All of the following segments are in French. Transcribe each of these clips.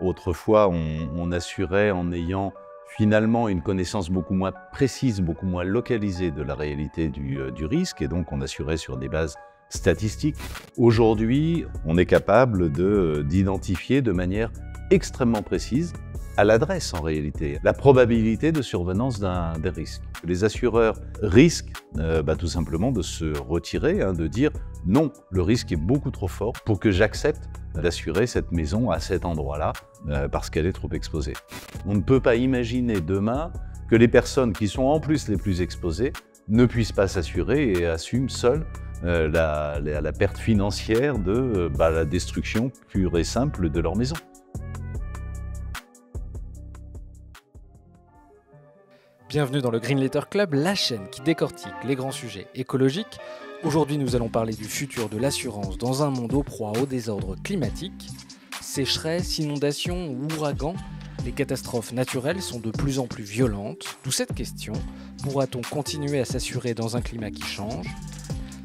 Autrefois, on assurait en ayant finalement une connaissance beaucoup moins précise, beaucoup moins localisée de la réalité du risque, et donc on assurait sur des bases statistiques. Aujourd'hui, on est capable d'identifier de manière extrêmement précise, à l'adresse en réalité, la probabilité de survenance des risques. Les assureurs risquent tout simplement de se retirer, de dire non, le risque est beaucoup trop fort pour que j'accepte d'assurer cette maison à cet endroit-là parce qu'elle est trop exposée. On ne peut pas imaginer demain que les personnes qui sont en plus les plus exposées ne puissent pas s'assurer et assument seules la perte financière de la destruction pure et simple de leur maison. Bienvenue dans le Green Letter Club, la chaîne qui décortique les grands sujets écologiques. Aujourd'hui, nous allons parler du futur de l'assurance dans un monde aux proies au désordre climatique. Sécheresse, inondations ou ouragans, les catastrophes naturelles sont de plus en plus violentes. D'où cette question, pourra-t-on continuer à s'assurer dans un climat qui change ?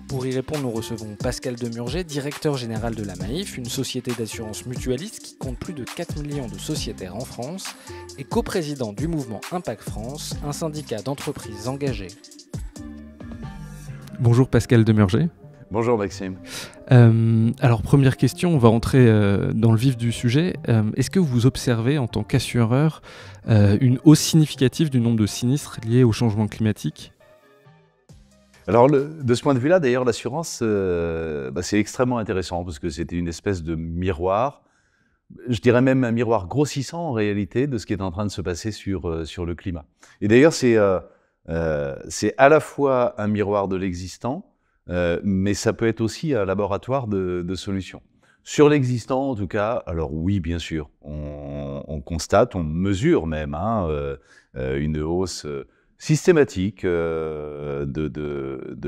Pour y répondre, nous recevons Pascal Demurger, directeur général de la Maif, une société d'assurance mutualiste qui compte plus de 4 millions de sociétaires en France et coprésident du mouvement Impact France, un syndicat d'entreprises engagées. Bonjour Pascal Demurger. Bonjour Maxime. Alors première question, on va rentrer dans le vif du sujet. Est-ce que vous observez en tant qu'assureur une hausse significative du nombre de sinistres liés au changement climatique ? Alors, de ce point de vue-là, d'ailleurs, l'assurance, c'est extrêmement intéressant parce que c'était une espèce de miroir, je dirais même un miroir grossissant en réalité de ce qui est en train de se passer sur le climat. Et d'ailleurs, c'est à la fois un miroir de l'existant, mais ça peut être aussi un laboratoire de solutions. Sur l'existant, en tout cas, alors oui, bien sûr, on constate, on mesure même une hausse systématique de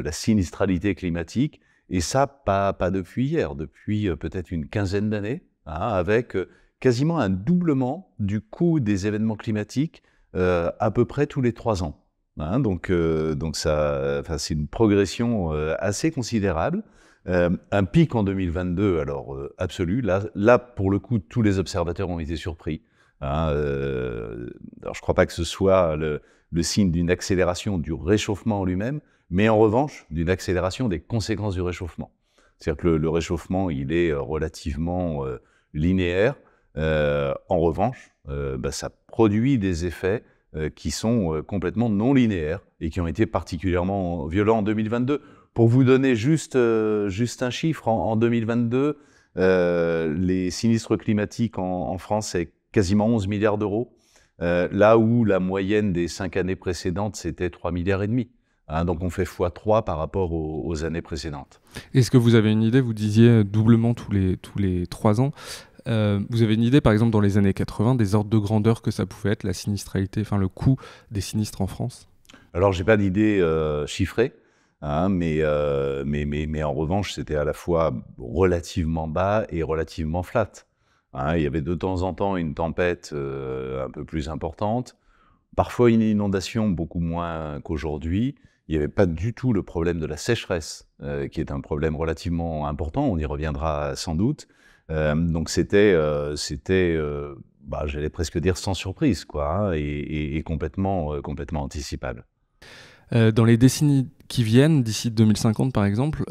la sinistralité climatique, et ça, pas depuis hier, depuis peut-être une quinzaine d'années, avec quasiment un doublement du coût des événements climatiques à peu près tous les 3 ans. Donc c'est une progression assez considérable. Un pic en 2022, alors absolu. Là, pour le coup, tous les observateurs ont été surpris. Alors, je ne crois pas que ce soit le signe d'une accélération du réchauffement en lui-même, mais en revanche, d'une accélération des conséquences du réchauffement. C'est-à-dire que le réchauffement, il est relativement linéaire. En revanche, ça produit des effets qui sont complètement non linéaires et qui ont été particulièrement violents en 2022. Pour vous donner juste un chiffre, en 2022, les sinistres climatiques en France, c'est quasiment 11 milliards d'euros, là où la moyenne des 5 années précédentes, c'était 3,5 milliards. Donc on fait x3 par rapport aux années précédentes. Est-ce que vous avez une idée, vous disiez doublement tous les 3 ans, vous avez une idée, par exemple, dans les années 80, des ordres de grandeur que ça pouvait être, la sinistralité, enfin le coût des sinistres en France ? Alors, j'ai pas d'idée chiffrée, mais en revanche, c'était à la fois relativement bas et relativement flat. Il y avait de temps en temps une tempête un peu plus importante, parfois une inondation beaucoup moins qu'aujourd'hui. Il n'y avait pas du tout le problème de la sécheresse, qui est un problème relativement important, on y reviendra sans doute. Donc c'était j'allais presque dire sans surprise, quoi, et complètement anticipable. Dans les décennies qui viennent, d'ici 2050 par exemple,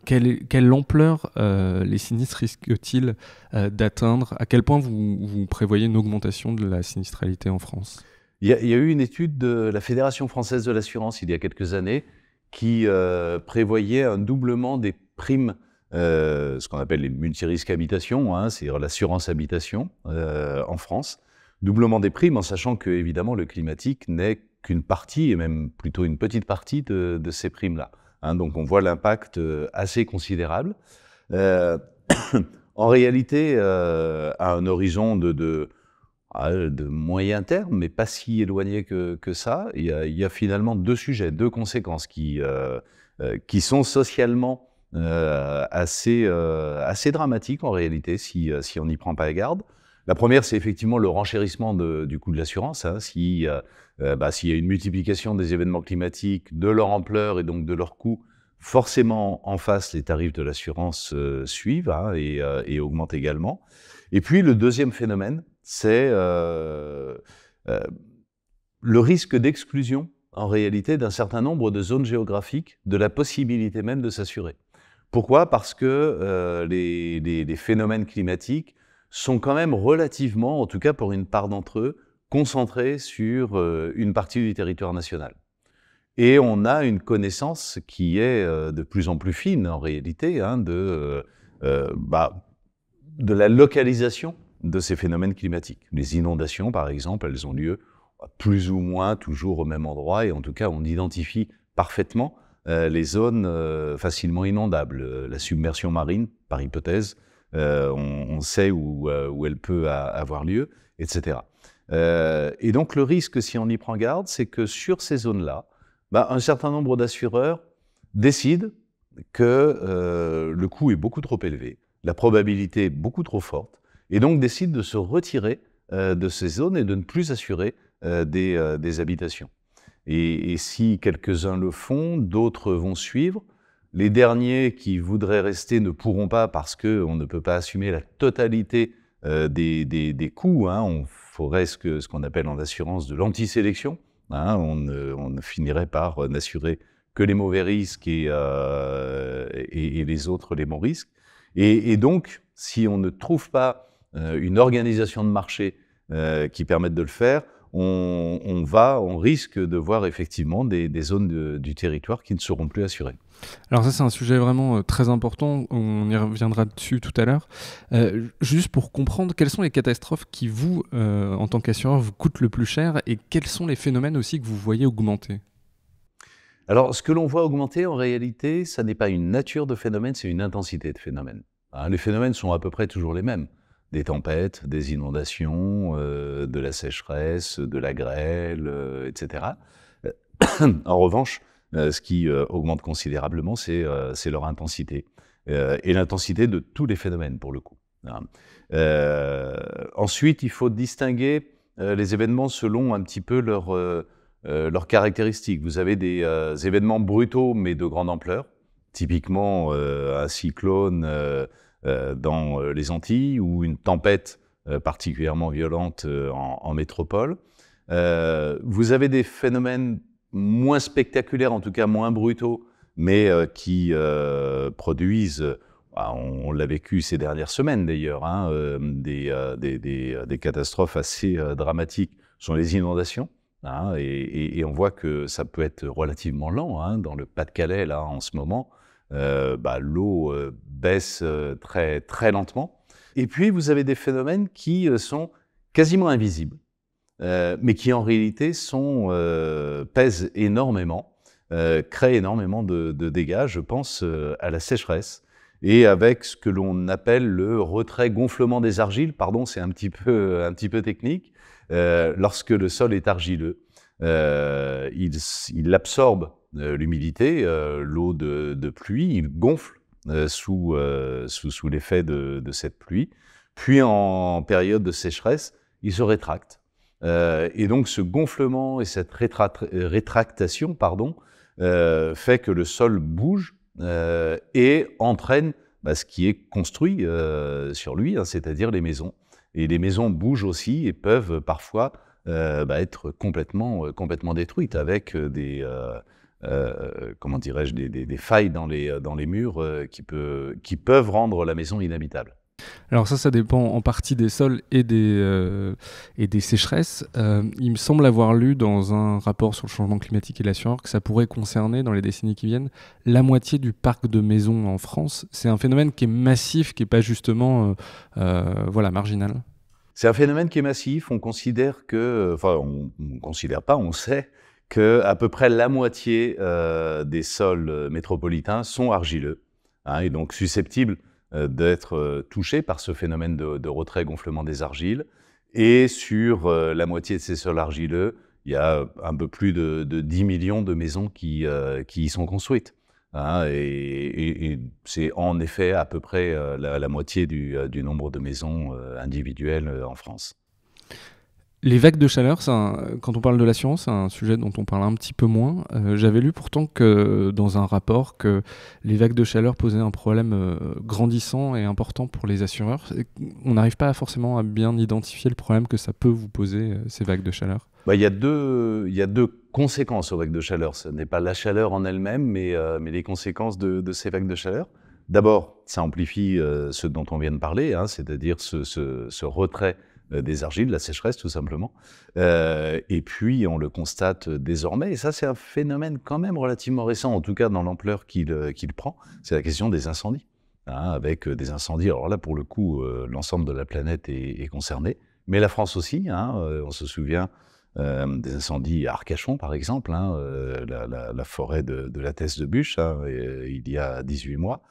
quelle ampleur les sinistres risquent-ils d'atteindre ? À quel point vous prévoyez une augmentation de la sinistralité en France ? Il y a eu une étude de la Fédération française de l'assurance il y a quelques années qui prévoyait un doublement des primes, ce qu'on appelle les multirisques habitation, c'est-à-dire l'assurance habitation en France. Doublement des primes, en sachant que évidemment le climatique n'est qu'une partie, et même plutôt une petite partie de ces primes-là. Donc on voit l'impact assez considérable. En réalité, à un horizon de moyen terme, mais pas si éloigné que ça, il y a finalement 2 sujets, 2 conséquences qui sont socialement assez dramatiques en réalité, si on n'y prend pas garde. La première, c'est effectivement le renchérissement du coût de l'assurance. S'il y a une multiplication des événements climatiques, de leur ampleur et donc de leur coût, forcément en face, les tarifs de l'assurance suivent et augmentent également. Et puis le deuxième phénomène, c'est le risque d'exclusion, en réalité, d'un certain nombre de zones géographiques de la possibilité même de s'assurer. Pourquoi? Parce que les phénomènes climatiques sont quand même relativement, en tout cas pour une part d'entre eux, concentrés sur une partie du territoire national. Et on a une connaissance qui est de plus en plus fine, en réalité, hein, de la localisation de ces phénomènes climatiques. Les inondations, par exemple, elles ont lieu plus ou moins toujours au même endroit, et en tout cas, on identifie parfaitement les zones facilement inondables. La submersion marine, par hypothèse, on sait où elle peut avoir lieu, etc. Et donc le risque, si on y prend garde, c'est que sur ces zones-là, un certain nombre d'assureurs décident que le coût est beaucoup trop élevé, la probabilité est beaucoup trop forte, et donc décident de se retirer de ces zones et de ne plus assurer des habitations. Et si quelques-uns le font, d'autres vont suivre. Les derniers qui voudraient rester ne pourront pas parce qu'on ne peut pas assumer la totalité des coûts. Hein. On ferait ce qu'on appelle en assurance de l'antisélection. Hein. On ne finirait par n'assurer que les mauvais risques et les autres les bons risques. Et donc, si on ne trouve pas une organisation de marché qui permette de le faire, on risque de voir effectivement des zones du territoire qui ne seront plus assurées. Alors ça, c'est un sujet vraiment très important, on y reviendra dessus tout à l'heure. Juste pour comprendre, quelles sont les catastrophes qui, vous, en tant qu'assureur, vous coûtent le plus cher, et quels sont les phénomènes aussi que vous voyez augmenter? Alors, ce que l'on voit augmenter, en réalité, ça n'est pas une nature de phénomène, c'est une intensité de phénomène. Hein, les phénomènes sont à peu près toujours les mêmes. Des tempêtes, des inondations, de la sécheresse, de la grêle, etc. En revanche, ce qui augmente considérablement, c'est leur intensité. Et l'intensité de tous les phénomènes, pour le coup. Hein. Ensuite, il faut distinguer les événements selon un petit peu leurs caractéristiques. Vous avez des événements brutaux, mais de grande ampleur. Typiquement, un cyclone dans les Antilles, ou une tempête particulièrement violente en métropole. Vous avez des phénomènes moins spectaculaires, en tout cas moins brutaux, mais qui produisent, on l'a vécu ces dernières semaines d'ailleurs, hein, des catastrophes assez dramatiques sont les inondations. Hein, et on voit que ça peut être relativement lent. Hein, dans le Pas-de-Calais, là, en ce moment, l'eau baisse très, très lentement. Et puis, vous avez des phénomènes qui sont quasiment invisibles, mais qui en réalité pèsent énormément, créent énormément de dégâts. Je pense à la sécheresse, et avec ce que l'on appelle le retrait-gonflement des argiles. Pardon, c'est un petit peu technique. Lorsque le sol est argileux, il absorbe l'humidité, l'eau de pluie, il gonfle sous l'effet de cette pluie. Puis en période de sécheresse, il se rétracte. Et donc ce gonflement et cette rétractation fait que le sol bouge et entraîne ce qui est construit sur lui, hein, c'est-à-dire les maisons. Et les maisons bougent aussi et peuvent parfois être complètement détruites avec des failles dans les murs qui peuvent rendre la maison inhabitable. Alors ça dépend en partie des sols et des sécheresses. Il me semble avoir lu dans un rapport sur le changement climatique et l'assurance que ça pourrait concerner, dans les décennies qui viennent, la moitié du parc de maisons en France. C'est un phénomène qui est massif, qui n'est pas justement marginal. C'est un phénomène qui est massif. On considère que, on ne considère pas, on sait qu'à peu près la moitié des sols métropolitains sont argileux, hein, et donc susceptibles d'être touchés par ce phénomène de retrait-gonflement des argiles. Et sur la moitié de ces sols argileux, il y a un peu plus de 10 millions de maisons qui y sont construites. Hein, et c'est en effet à peu près la moitié du nombre de maisons individuelles en France. Les vagues de chaleur, quand on parle de l'assurance, c'est un sujet dont on parle un petit peu moins. J'avais lu pourtant que dans un rapport que les vagues de chaleur posaient un problème grandissant et important pour les assureurs. On n'arrive pas forcément à bien identifier le problème que ça peut vous poser, ces vagues de chaleur. Il y a deux conséquences aux vagues de chaleur. Ce n'est pas la chaleur en elle-même, mais les conséquences de ces vagues de chaleur. D'abord, ça amplifie ce dont on vient de parler, hein, c'est-à-dire ce retrait des argiles, la sécheresse tout simplement. Et puis, on le constate désormais, et ça c'est un phénomène quand même relativement récent, en tout cas dans l'ampleur qu'il prend, c'est la question des incendies. Hein, avec des incendies, alors là pour le coup, l'ensemble de la planète est concerné, mais la France aussi, hein, on se souvient des incendies à Arcachon par exemple, hein, la forêt de la Thèse de Buch, hein, il y a 18 mois,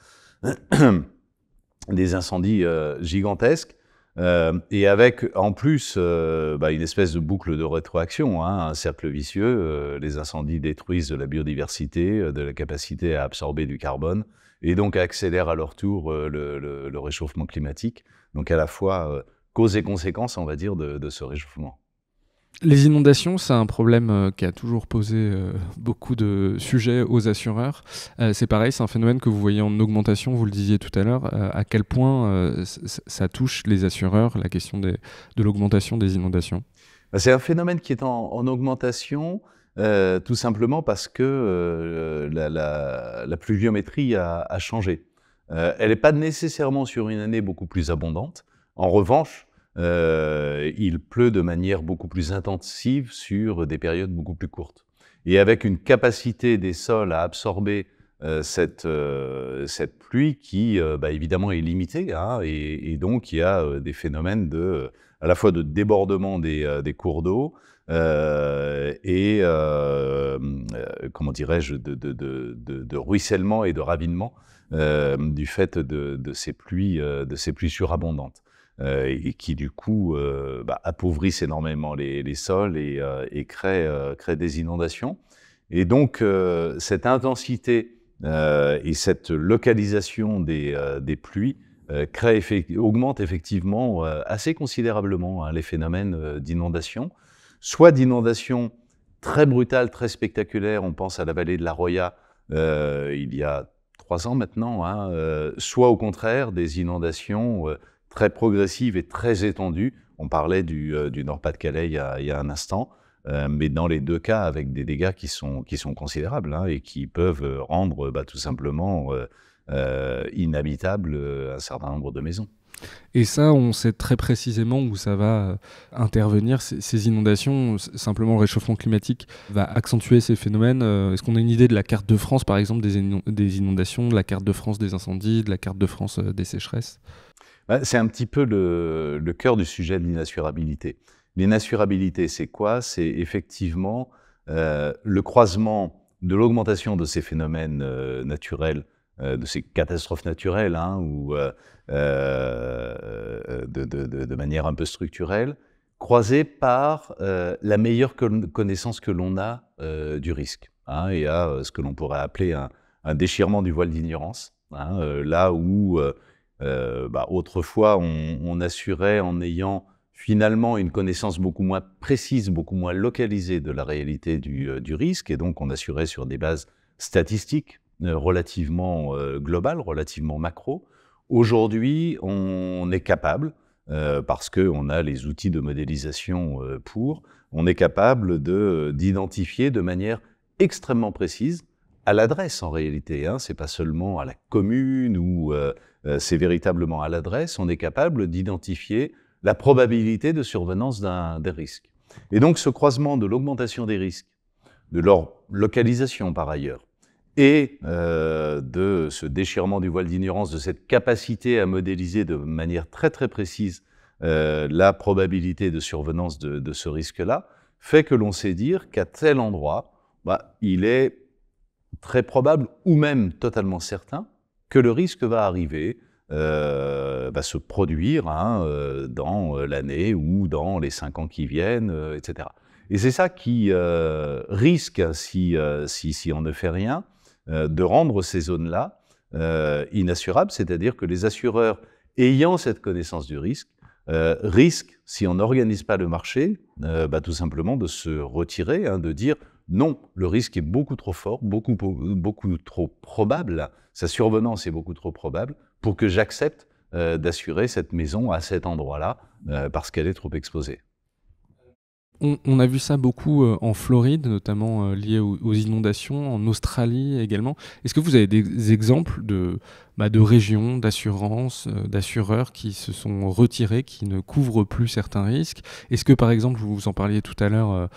des incendies gigantesques. Et avec en plus une espèce de boucle de rétroaction, hein, un cercle vicieux. Les incendies détruisent de la biodiversité, de la capacité à absorber du carbone, et donc accélèrent à leur tour le réchauffement climatique. Donc à la fois cause et conséquence, on va dire, de ce réchauffement. Les inondations, c'est un problème qui a toujours posé beaucoup de sujets aux assureurs. C'est pareil, c'est un phénomène que vous voyez en augmentation, vous le disiez tout à l'heure. À quel point ça touche les assureurs, la question de l'augmentation des inondations? C'est un phénomène qui est en augmentation, tout simplement parce que la pluviométrie a changé. Elle n'est pas nécessairement sur une année beaucoup plus abondante. En revanche, il pleut de manière beaucoup plus intensive sur des périodes beaucoup plus courtes. Et avec une capacité des sols à absorber cette pluie qui, évidemment, est limitée, hein, et donc il y a des phénomènes à la fois de débordement des cours d'eau et, comment dirais-je, de ruissellement et de ravinement du fait de ces pluies surabondantes. Et qui du coup appauvrissent énormément les sols et créent des inondations. Et donc cette intensité et cette localisation des pluies augmente effectivement assez considérablement, hein, les phénomènes d'inondation, soit d'inondations très brutales, très spectaculaires, on pense à la vallée de la Roya il y a 3 ans maintenant, hein, soit au contraire des inondations très progressive et très étendue. On parlait du Nord-Pas-de-Calais il y a un instant, mais dans les deux cas avec des dégâts qui sont considérables, hein, et qui peuvent rendre tout simplement inhabitable un certain nombre de maisons. Et ça, on sait très précisément où ça va intervenir, ces inondations. Simplement, le réchauffement climatique va accentuer ces phénomènes. Est-ce qu'on a une idée de la carte de France, par exemple, des inondations, de la carte de France des incendies, de la carte de France des sécheresses ? C'est un petit peu le cœur du sujet de l'inassurabilité. L'inassurabilité, c'est quoi? C'est effectivement le croisement de l'augmentation de ces phénomènes naturels, de ces catastrophes naturelles, hein, ou de manière un peu structurelle, croisé par la meilleure connaissance que l'on a du risque, hein, et à ce que l'on pourrait appeler un déchirement du voile d'ignorance, hein, là où autrefois on assurait en ayant finalement une connaissance beaucoup moins précise, beaucoup moins localisée de la réalité du risque, et donc on assurait sur des bases statistiques relativement globales, relativement macro. Aujourd'hui, on est capable, parce qu'on a les outils de modélisation on est capable d'identifier de manière extrêmement précise, à l'adresse en réalité, hein, c'est pas seulement à la commune ou c'est véritablement à l'adresse, on est capable d'identifier la probabilité de survenance des risques. Et donc ce croisement de l'augmentation des risques, de leur localisation par ailleurs, et de ce déchirement du voile d'ignorance, de cette capacité à modéliser de manière très très précise la probabilité de survenance de ce risque-là, fait que l'on sait dire qu'à tel endroit, il est très probable, ou même totalement certain, que le risque va arriver, va se produire, hein, dans l'année ou dans les 5 ans qui viennent, etc. Et c'est ça qui risque, si on ne fait rien, de rendre ces zones-là inassurables, c'est-à-dire que les assureurs ayant cette connaissance du risque risque, si on n'organise pas le marché, tout simplement de se retirer, hein, de dire non, le risque est beaucoup trop fort, beaucoup trop probable, sa survenance est beaucoup trop probable pour que j'accepte d'assurer cette maison à cet endroit-là parce qu'elle est trop exposée. On a vu ça beaucoup en Floride, notamment lié aux inondations, en Australie également. Est-ce que vous avez des exemples de régions, d'assurances, d'assureurs qui se sont retirés, qui ne couvrent plus certains risques? Est-ce que, par exemple, vous en parliez tout à l'heure,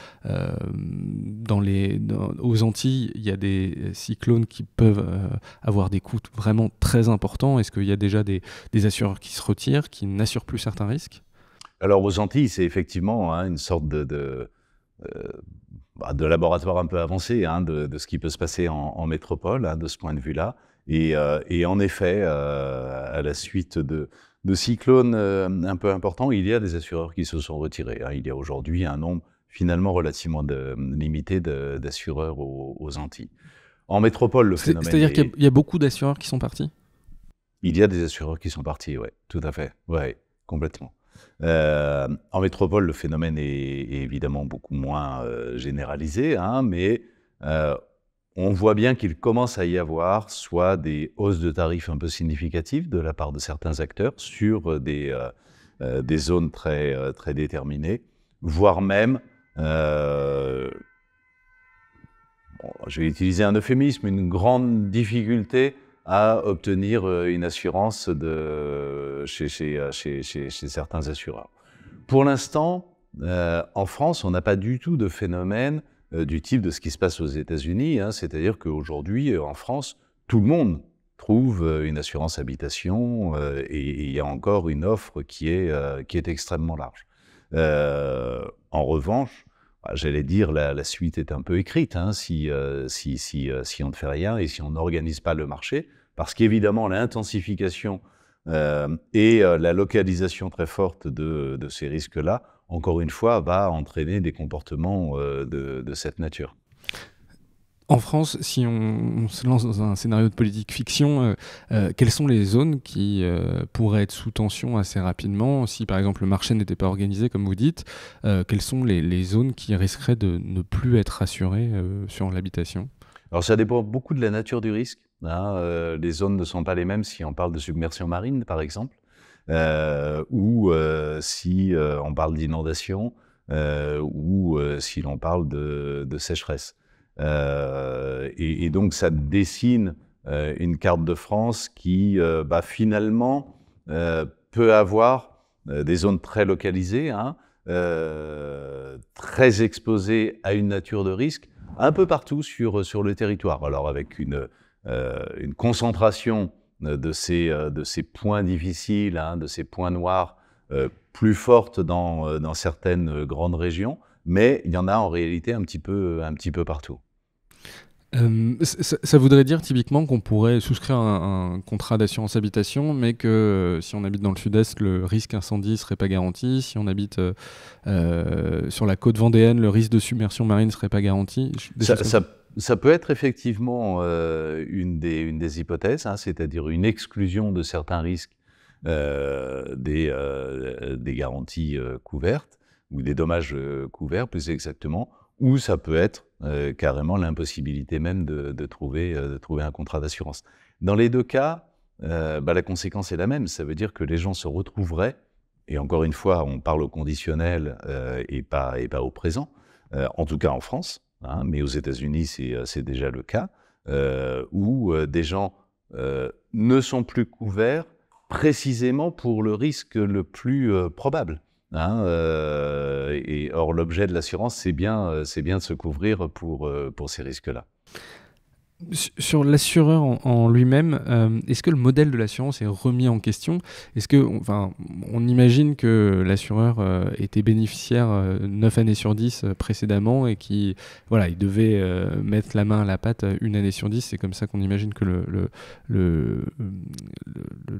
aux Antilles, il y a des cyclones qui peuvent avoir des coûts vraiment très importants? Est-ce qu'il y a déjà des assureurs qui se retirent, qui n'assurent plus certains risques? Alors aux Antilles, c'est effectivement une sorte de laboratoire un peu avancé de ce qui peut se passer en métropole, de ce point de vue-là. Et en effet, à la suite de cyclones un peu importants, il y a des assureurs qui se sont retirés. Il y a aujourd'hui un nombre finalement relativement limité d'assureurs aux Antilles. En métropole, le phénomène C'est-à-dire qu'il y a beaucoup d'assureurs qui sont partis? Il y a des assureurs qui sont partis, oui, tout à fait, ouais, complètement. En métropole, le phénomène est évidemment beaucoup moins généralisé, mais on voit bien qu'il commence à y avoir soit des hausses de tarifs un peu significatives de la part de certains acteurs sur des zones très, très déterminées, voire même, je vais utiliser un euphémisme, une grande difficulté à obtenir une assurance chez certains assureurs. Pour l'instant, en France, on n'a pas du tout de phénomène du type de ce qui se passe aux États-Unis, c'est-à-dire qu'aujourd'hui, en France, tout le monde trouve une assurance habitation et il y a encore une offre qui est extrêmement large. En revanche, j'allais dire, la suite est un peu écrite si on ne fait rien et si on n'organise pas le marché, parce qu'évidemment, l'intensification et la localisation très forte de ces risques-là, encore une fois, va entraîner des comportements de cette nature. En France, si on se lance dans un scénario de politique fiction, quelles sont les zones qui pourraient être sous tension assez rapidement? Si par exemple le marché n'était pas organisé, comme vous dites, quelles sont les zones qui risqueraient de ne plus être assurées sur l'habitation? Alors ça dépend beaucoup de la nature du risque. Les zones ne sont pas les mêmes si on parle de submersion marine, par exemple, ou si on parle d'inondation, ou si l'on parle de sécheresse. Et donc ça dessine une carte de France qui finalement peut avoir des zones très localisées, très exposées à une nature de risque, un peu partout sur le territoire. Alors avec une concentration de ces points difficiles, de ces points noirs plus forte dans certaines grandes régions, mais il y en a en réalité un petit peu partout. Ça voudrait dire typiquement qu'on pourrait souscrire un contrat d'assurance habitation, mais que si on habite dans le sud-est, le risque incendie ne serait pas garanti. Si on habite sur la côte vendéenne, le risque de submersion marine ne serait pas garanti. Ça peut être effectivement une des hypothèses, c'est-à-dire une exclusion de certains risques des garanties couvertes, ou des dommages couverts plus exactement, ou ça peut être carrément l'impossibilité même de trouver un contrat d'assurance. Dans les deux cas, la conséquence est la même, ça veut dire que les gens se retrouveraient, et encore une fois, on parle au conditionnel et pas au présent, en tout cas en France, mais aux États-Unis c'est déjà le cas, où des gens ne sont plus couverts précisément pour le risque le plus probable. Et or, l'objet de l'assurance, c'est bien de se couvrir pour ces risques-là. Sur l'assureur en lui-même, est-ce que le modèle de l'assurance est remis en question? Est-ce que, on imagine que l'assureur était bénéficiaire 9 années sur 10 précédemment et il devait mettre la main à la pâte une année sur 10. C'est comme ça qu'on imagine que le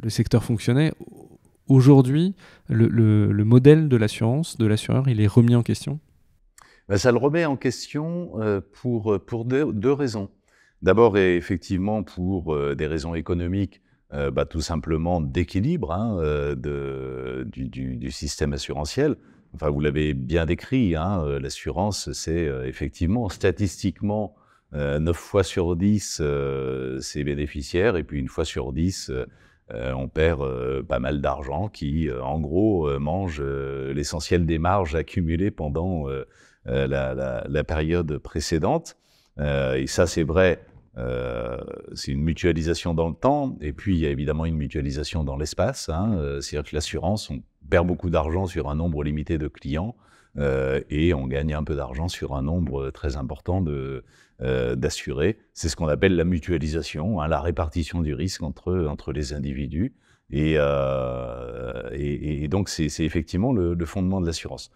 secteur fonctionnait. Aujourd'hui, le modèle de l'assurance, de l'assureur, il est remis en question? Ça le remet en question pour deux raisons. D'abord, effectivement, pour des raisons économiques, tout simplement d'équilibre du système assurantiel. Enfin, vous l'avez bien décrit, l'assurance, c'est effectivement statistiquement 9 fois sur 10, c'est bénéficiaire, et puis 1 fois sur 10, on perd pas mal d'argent qui, en gros, mange l'essentiel des marges accumulées pendant la période précédente. Et ça, c'est vrai, c'est une mutualisation dans le temps, et puis il y a évidemment une mutualisation dans l'espace. C'est-à-dire que l'assurance, on perd beaucoup d'argent sur un nombre limité de clients, et on gagne un peu d'argent sur un nombre très important d'assurés. C'est ce qu'on appelle la mutualisation, la répartition du risque entre les individus. Et donc, c'est effectivement le fondement de l'assurance.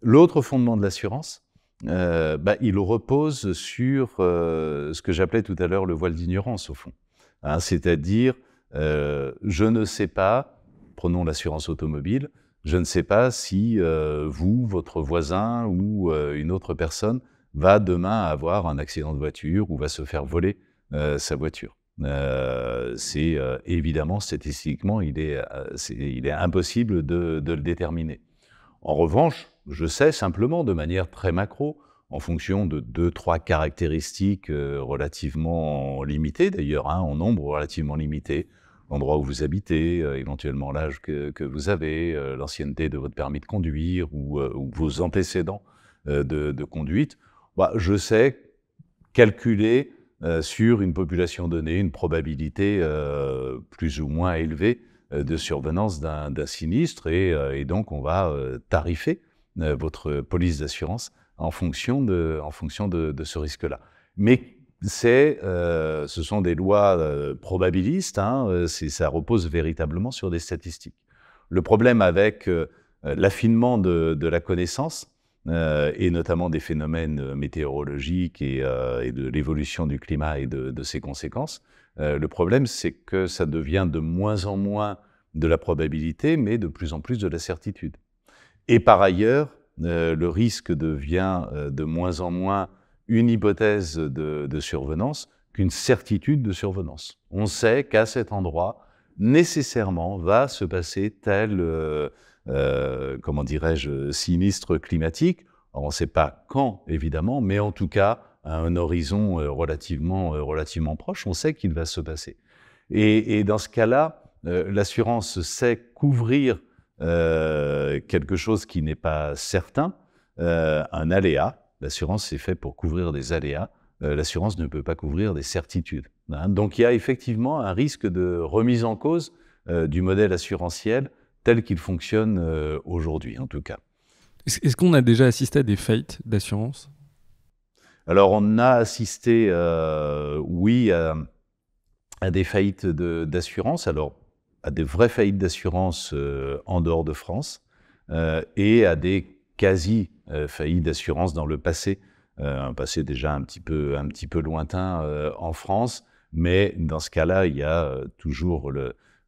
L'autre fondement de l'assurance, il repose sur ce que j'appelais tout à l'heure le voile d'ignorance, au fond. C'est-à-dire, je ne sais pas, prenons l'assurance automobile, je ne sais pas si vous, votre voisin ou une autre personne va demain avoir un accident de voiture ou va se faire voler sa voiture. C'est évidemment, statistiquement, il est impossible de le déterminer. En revanche, je sais simplement, de manière très macro, en fonction de 2-3 caractéristiques relativement limitées, d'ailleurs, en nombre relativement limité, l'endroit où vous habitez, éventuellement l'âge que vous avez, l'ancienneté de votre permis de conduire ou vos antécédents de conduite, je sais calculer sur une population donnée une probabilité plus ou moins élevée de survenance d'un sinistre, et donc on va tarifer votre police d'assurance en fonction de ce risque-là. Mais ce sont des lois probabilistes, ça repose véritablement sur des statistiques. Le problème avec l'affinement de la connaissance, et notamment des phénomènes météorologiques et de l'évolution du climat et de ses conséquences, le problème, c'est que ça devient de moins en moins de la probabilité, mais de plus en plus de la certitude. Et par ailleurs, le risque devient de moins en moins une hypothèse de survenance qu'une certitude de survenance. On sait qu'à cet endroit, nécessairement, va se passer tel, sinistre climatique. Alors, on ne sait pas quand, évidemment, mais en tout cas, à un horizon relativement proche, on sait qu'il va se passer. Et dans ce cas-là, l'assurance sait couvrir quelque chose qui n'est pas certain, un aléa. L'assurance est faite pour couvrir des aléas. L'assurance ne peut pas couvrir des certitudes. Donc il y a effectivement un risque de remise en cause du modèle assurantiel tel qu'il fonctionne aujourd'hui, en tout cas. Est-ce qu'on a déjà assisté à des faillites d'assurance ? Alors, on a assisté, oui, à des faillites d'assurance, alors à des vraies faillites d'assurance en dehors de France, et à des quasi-faillites d'assurance dans le passé, un passé déjà un petit peu lointain en France, mais dans ce cas-là, il y a toujours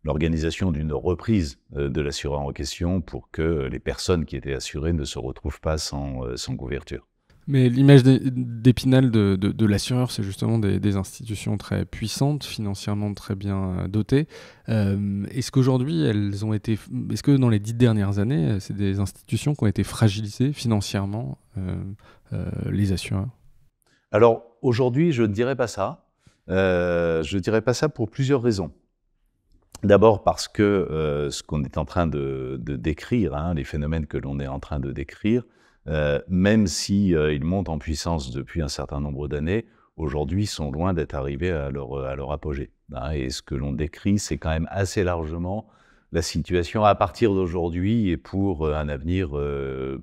l'organisation d'une reprise de l'assureur en question pour que les personnes qui étaient assurées ne se retrouvent pas sans couverture. Mais l'image d'Épinal de l'assureur, c'est justement des institutions très puissantes, financièrement très bien dotées. Est-ce qu'aujourd'hui, est-ce que dans les 10 dernières années, c'est des institutions qui ont été fragilisées financièrement, les assureurs ? Alors aujourd'hui, je ne dirais pas ça. Je ne dirais pas ça pour plusieurs raisons. D'abord parce que ce qu'on est en train de décrire, les phénomènes que l'on est en train de décrire, même si ils montent en puissance depuis un certain nombre d'années, aujourd'hui sont loin d'être arrivés à leur apogée. Et ce que l'on décrit, c'est quand même assez largement la situation à partir d'aujourd'hui et pour un avenir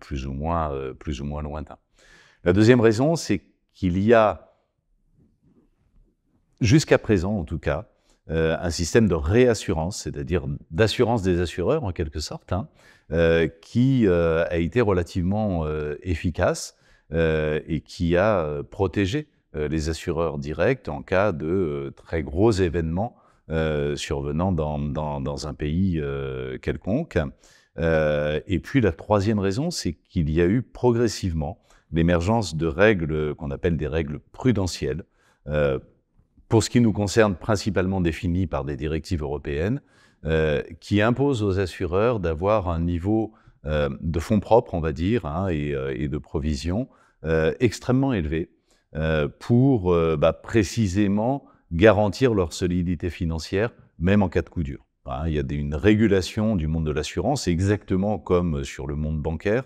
plus ou moins lointain. La deuxième raison, c'est qu'il y a, jusqu'à présent en tout cas, un système de réassurance, c'est-à-dire d'assurance des assureurs en quelque sorte, qui a été relativement efficace et qui a protégé les assureurs directs en cas de très gros événements survenant dans un pays quelconque. Et puis la troisième raison, c'est qu'il y a eu progressivement l'émergence de règles qu'on appelle des règles prudentielles, pour ce qui nous concerne, principalement définies par des directives européennes, qui imposent aux assureurs d'avoir un niveau de fonds propres, on va dire, et de provisions extrêmement élevé pour précisément garantir leur solidité financière, même en cas de coup dur. Il y a une régulation du monde de l'assurance, exactement comme sur le monde bancaire,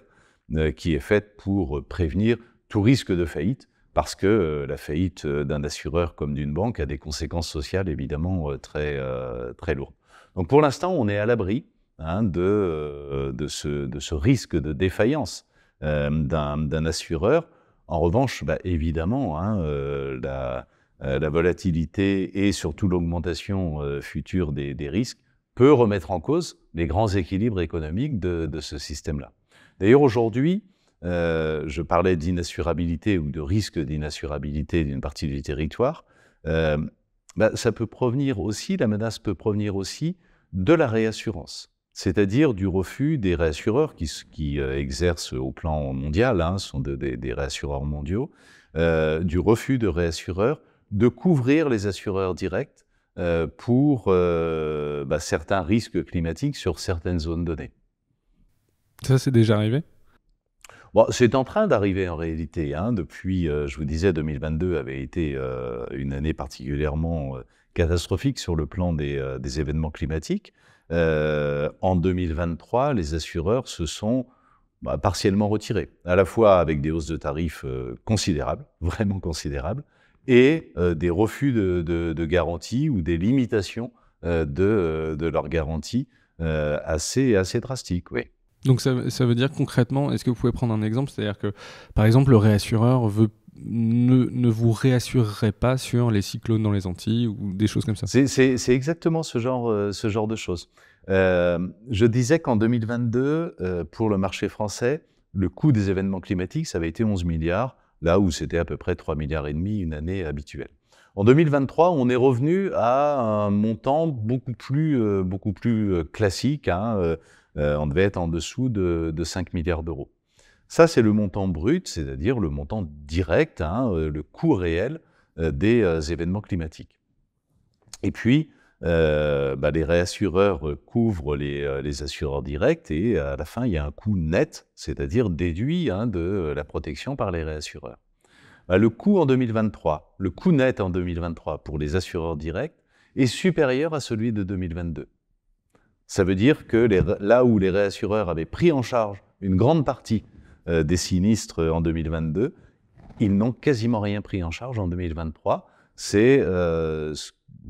qui est faite pour prévenir tout risque de faillite, parce que la faillite d'un assureur comme d'une banque a des conséquences sociales évidemment très lourdes. Donc pour l'instant, on est à l'abri de ce risque de défaillance d'un assureur. En revanche, évidemment, la volatilité et surtout l'augmentation future des risques peut remettre en cause les grands équilibres économiques de ce système-là. D'ailleurs, aujourd'hui, je parlais d'inassurabilité ou de risque d'inassurabilité d'une partie du territoire. Ça peut provenir aussi, la menace peut provenir aussi de la réassurance, c'est-à-dire du refus des réassureurs qui exercent au plan mondial, sont des réassureurs mondiaux, du refus de réassureurs de couvrir les assureurs directs pour certains risques climatiques sur certaines zones données. Ça, c'est déjà arrivé ? Bon, c'est en train d'arriver en réalité. Depuis, je vous disais, 2022 avait été une année particulièrement catastrophique sur le plan des événements climatiques. En 2023, les assureurs se sont partiellement retirés, à la fois avec des hausses de tarifs considérables, vraiment considérables, et des refus de garantie ou des limitations de leurs garanties assez drastiques, oui. Donc ça veut dire concrètement, est-ce que vous pouvez prendre un exemple ? C'est-à-dire que, par exemple, le réassureur ne vous réassurerait pas sur les cyclones dans les Antilles ou des choses comme ça ? C'est exactement ce genre de choses. Je disais qu'en 2022, pour le marché français, le coût des événements climatiques, ça avait été 11 milliards, là où c'était à peu près 3,5 milliards une année habituelle. En 2023, on est revenu à un montant beaucoup plus classique, on devait être en dessous de 5 milliards d'euros. Ça, c'est le montant brut, c'est-à-dire le montant direct, le coût réel des événements climatiques. Et puis, les réassureurs couvrent les assureurs directs et à la fin, il y a un coût net, c'est-à-dire déduit de la protection par les réassureurs. Le coût en 2023, le coût net en 2023 pour les assureurs directs est supérieur à celui de 2022. Ça veut dire que là où les réassureurs avaient pris en charge une grande partie des sinistres en 2022, ils n'ont quasiment rien pris en charge en 2023. C'est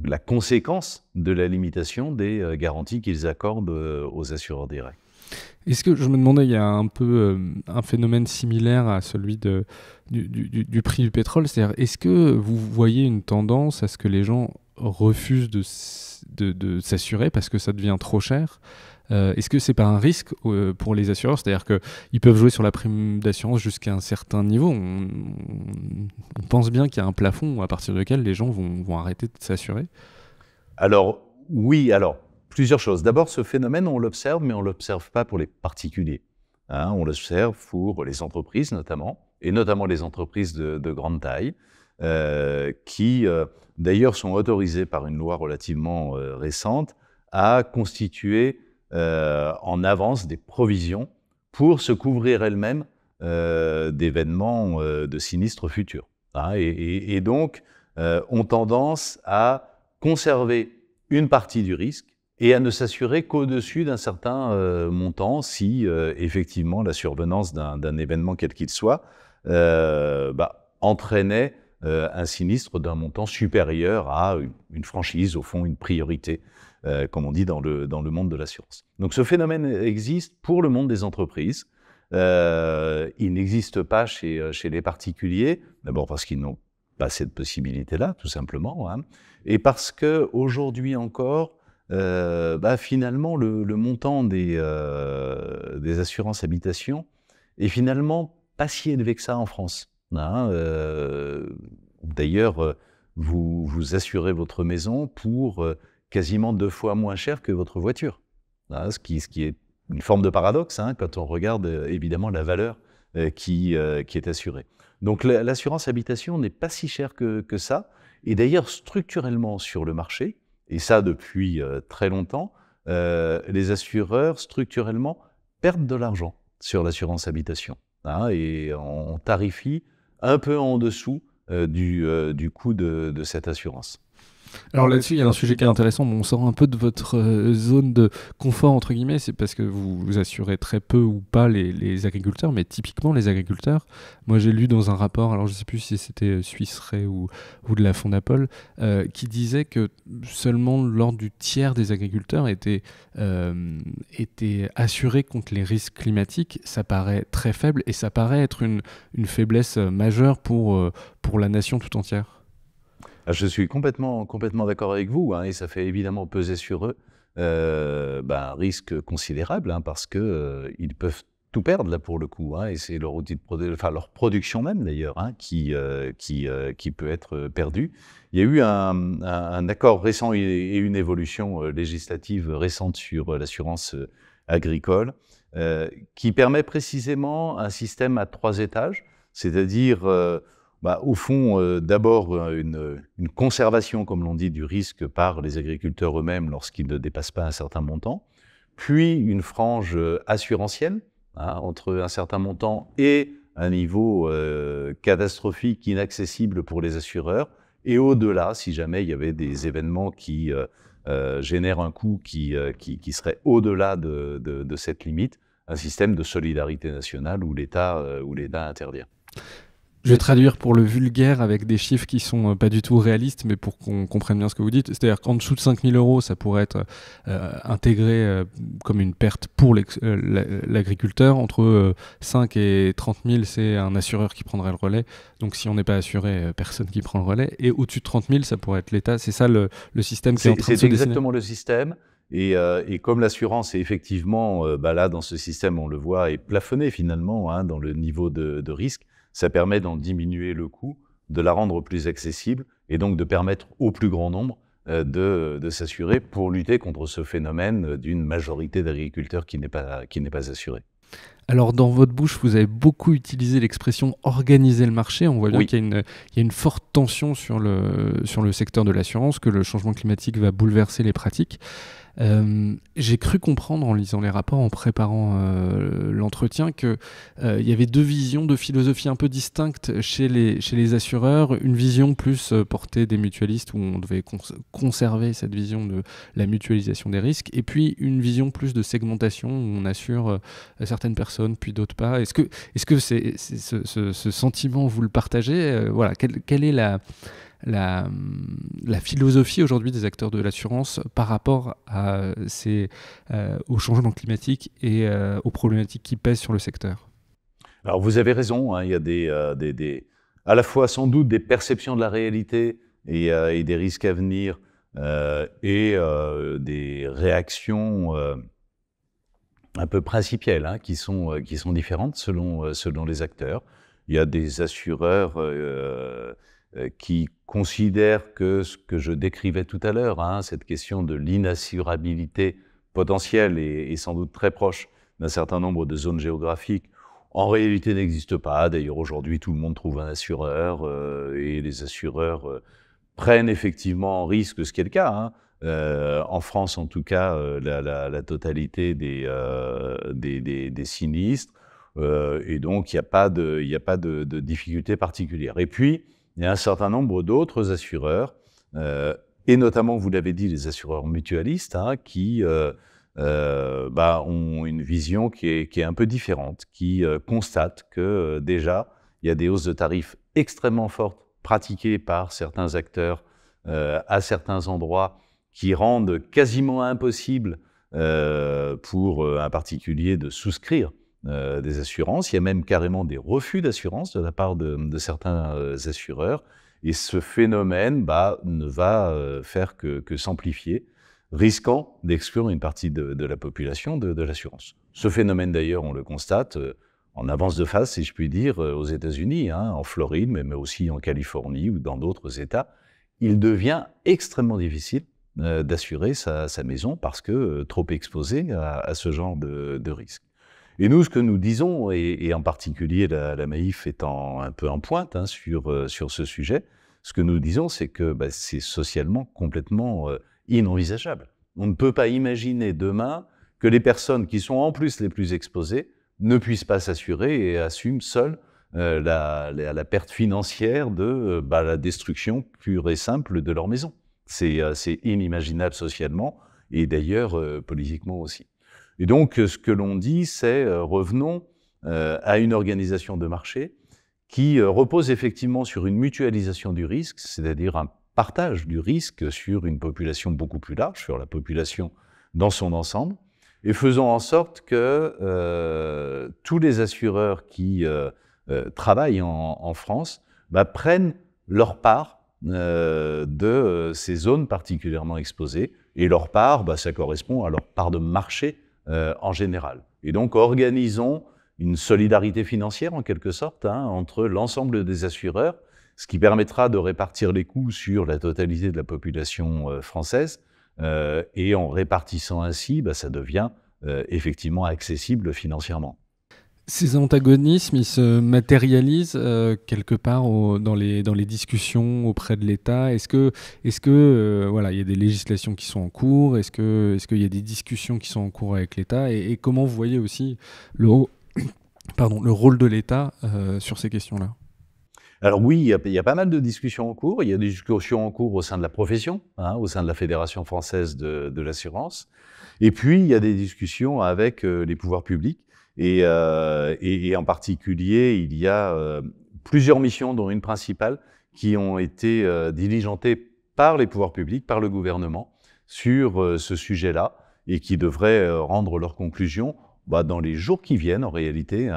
la conséquence de la limitation des garanties qu'ils accordent aux assureurs directs. Est-ce que, je me demandais, il y a un peu un phénomène similaire à celui du prix du pétrole, c'est-à-dire, est-ce que vous voyez une tendance à ce que les gens refusent de s'assurer parce que ça devient trop cher ? Est-ce que c'est pas un risque pour les assureurs ? C'est-à-dire qu'ils peuvent jouer sur la prime d'assurance jusqu'à un certain niveau. On pense bien qu'il y a un plafond à partir duquel les gens vont arrêter de s'assurer. Alors, oui, plusieurs choses. D'abord, ce phénomène, on l'observe, mais on ne l'observe pas pour les particuliers. On l'observe pour les entreprises notamment, et notamment les entreprises de grande taille, qui d'ailleurs sont autorisées par une loi relativement récente à constituer en avance des provisions pour se couvrir elles-mêmes d'événements de sinistres futurs. Et donc, ont tendance à conserver une partie du risque et à ne s'assurer qu'au-dessus d'un certain montant si effectivement la survenance d'un événement quel qu'il soit entraînait un sinistre d'un montant supérieur à une franchise, au fond une priorité, comme on dit dans le monde de l'assurance. Donc ce phénomène existe pour le monde des entreprises. Il n'existe pas chez les particuliers, d'abord parce qu'ils n'ont pas cette possibilité-là, tout simplement, et parce qu'aujourd'hui encore, finalement, le montant des assurances habitation est finalement pas si élevé que ça en France. D'ailleurs, vous assurez votre maison pour quasiment 2 fois moins cher que votre voiture. Ce qui est une forme de paradoxe quand on regarde évidemment la valeur qui est assurée. Donc l'assurance habitation n'est pas si chère que ça. Et d'ailleurs, structurellement sur le marché, et ça depuis très longtemps, les assureurs, structurellement, perdent de l'argent sur l'assurance habitation. Hein, et on tarifie un peu en dessous du coût de cette assurance. Alors là-dessus, il y a un sujet qui est intéressant. Bon, on sort un peu de votre zone de confort, entre guillemets. C'est parce que vous assurez très peu ou pas les agriculteurs, mais typiquement les agriculteurs. Moi, j'ai lu dans un rapport, alors je ne sais plus si c'était Suisse Re ou de la Fondapol, qui disait que seulement l'ordre du tiers des agriculteurs étaient assurés contre les risques climatiques. Ça paraît très faible et ça paraît être une faiblesse majeure pour la nation tout entière. Je suis complètement d'accord avec vous, hein, et ça fait évidemment peser sur eux un risque considérable, hein, parce qu'ils peuvent tout perdre là pour le coup, hein, et c'est leur outil leur production même d'ailleurs, hein, qui peut être perdue. Il y a eu un accord récent et une évolution législative récente sur l'assurance agricole qui permet précisément un système à 3 étages, c'est-à-dire au fond, d'abord une conservation, comme l'on dit, du risque par les agriculteurs eux-mêmes lorsqu'ils ne dépassent pas un certain montant, puis une frange assurantielle, hein, entre un certain montant et un niveau catastrophique, inaccessible pour les assureurs, et au-delà, si jamais il y avait des événements qui génèrent un coût qui serait au-delà de cette limite, un système de solidarité nationale où l'État intervient. Je vais traduire pour le vulgaire avec des chiffres qui sont pas du tout réalistes, mais pour qu'on comprenne bien ce que vous dites. C'est-à-dire qu'en dessous de 5 000 €, ça pourrait être intégré comme une perte pour l'agriculteur. Entre 5 et 30 000, c'est un assureur qui prendrait le relais. Donc si on n'est pas assuré, personne qui prend le relais. Et au-dessus de 30 000, ça pourrait être l'État. C'est ça le système qui est en train de se dessiner. C'est exactement le système. Et comme l'assurance est effectivement, là, dans ce système, on le voit, est plafonnée finalement, hein, dans le niveau de risque, ça permet d'en diminuer le coût, de la rendre plus accessible et donc de permettre au plus grand nombre de s'assurer pour lutter contre ce phénomène d'une majorité d'agriculteurs qui n'est pas assurée. Alors, dans votre bouche, vous avez beaucoup utilisé l'expression « organiser le marché ». On voit bien qu'il y a une forte tension sur le secteur de l'assurance, que le changement climatique va bouleverser les pratiques. J'ai cru comprendre en lisant les rapports, en préparant l'entretien, qu'il y avait deux visions, deux philosophies un peu distinctes chez les assureurs. Une vision plus portée des mutualistes où on devait conserver cette vision de la mutualisation des risques, et puis une vision plus de segmentation où on assure certaines personnes puis d'autres pas. Est-ce que ce sentiment, vous le partagez? Voilà, quelle est la philosophie aujourd'hui des acteurs de l'assurance par rapport au changement climatique et aux problématiques qui pèsent sur le secteur? Alors vous avez raison, hein, il y a à la fois sans doute des perceptions de la réalité et des risques à venir et des réactions un peu principielles, hein, qui sont différentes selon les acteurs. Il y a des assureurs qui considèrent que ce que je décrivais tout à l'heure, hein, cette question de l'inassurabilité potentielle est sans doute très proche d'un certain nombre de zones géographiques, en réalité n'existe pas. D'ailleurs, aujourd'hui, tout le monde trouve un assureur et les assureurs prennent effectivement en risque, ce qui est le cas, hein. En France, en tout cas, la totalité des sinistres, et donc il n'y a pas de difficulté particulière. Et puis, il y a un certain nombre d'autres assureurs, et notamment, vous l'avez dit, les assureurs mutualistes, hein, qui ont une vision qui est un peu différente, qui constate que déjà, il y a des hausses de tarifs extrêmement fortes pratiquées par certains acteurs à certains endroits qui rendent quasiment impossible pour un particulier de souscrire des assurances. Il y a même carrément des refus d'assurance de la part de certains assureurs. Et ce phénomène ne va faire que s'amplifier, risquant d'exclure une partie de la population de l'assurance. Ce phénomène, d'ailleurs, on le constate en avance de phase, si je puis dire, aux États-Unis, hein, en Floride, mais aussi en Californie ou dans d'autres États. Il devient extrêmement difficile d'assurer sa maison parce que trop exposé à ce genre de risque. Et nous, ce que nous disons, et en particulier la MAIF étant un peu en pointe, hein, sur ce sujet, Ce que nous disons, c'est que c'est socialement complètement inenvisageable. On ne peut pas imaginer demain que les personnes qui sont en plus les plus exposées ne puissent pas s'assurer et assument seules la perte financière de la destruction pure et simple de leur maison. C'est inimaginable socialement et d'ailleurs politiquement aussi. Et donc, ce que l'on dit, c'est revenons à une organisation de marché qui repose effectivement sur une mutualisation du risque, c'est-à-dire un partage du risque sur une population beaucoup plus large, sur la population dans son ensemble, et faisons en sorte que tous les assureurs qui travaillent en France prennent leur part de ces zones particulièrement exposées, et leur part, ça correspond à leur part de marché en général. Et donc, organisons une solidarité financière, en quelque sorte, entre l'ensemble des assureurs, ce qui permettra de répartir les coûts sur la totalité de la population française, et en répartissant ainsi, ça devient effectivement accessible financièrement. Ces antagonismes, ils se matérialisent quelque part dans les discussions auprès de l'État. Est-ce que voilà, il y a des législations qui sont en cours? Est-ce qu'il y a des discussions qui sont en cours avec l'État? Et comment vous voyez aussi le rôle de l'État sur ces questions-là? Alors oui, il y a pas mal de discussions en cours. Il y a des discussions en cours au sein de la profession, au sein de la Fédération française de l'assurance. Et puis, il y a des discussions avec les pouvoirs publics. Et en particulier, il y a plusieurs missions, dont une principale, qui ont été diligentées par les pouvoirs publics, par le gouvernement, sur ce sujet-là, et qui devraient rendre leurs conclusions dans les jours qui viennent, en réalité,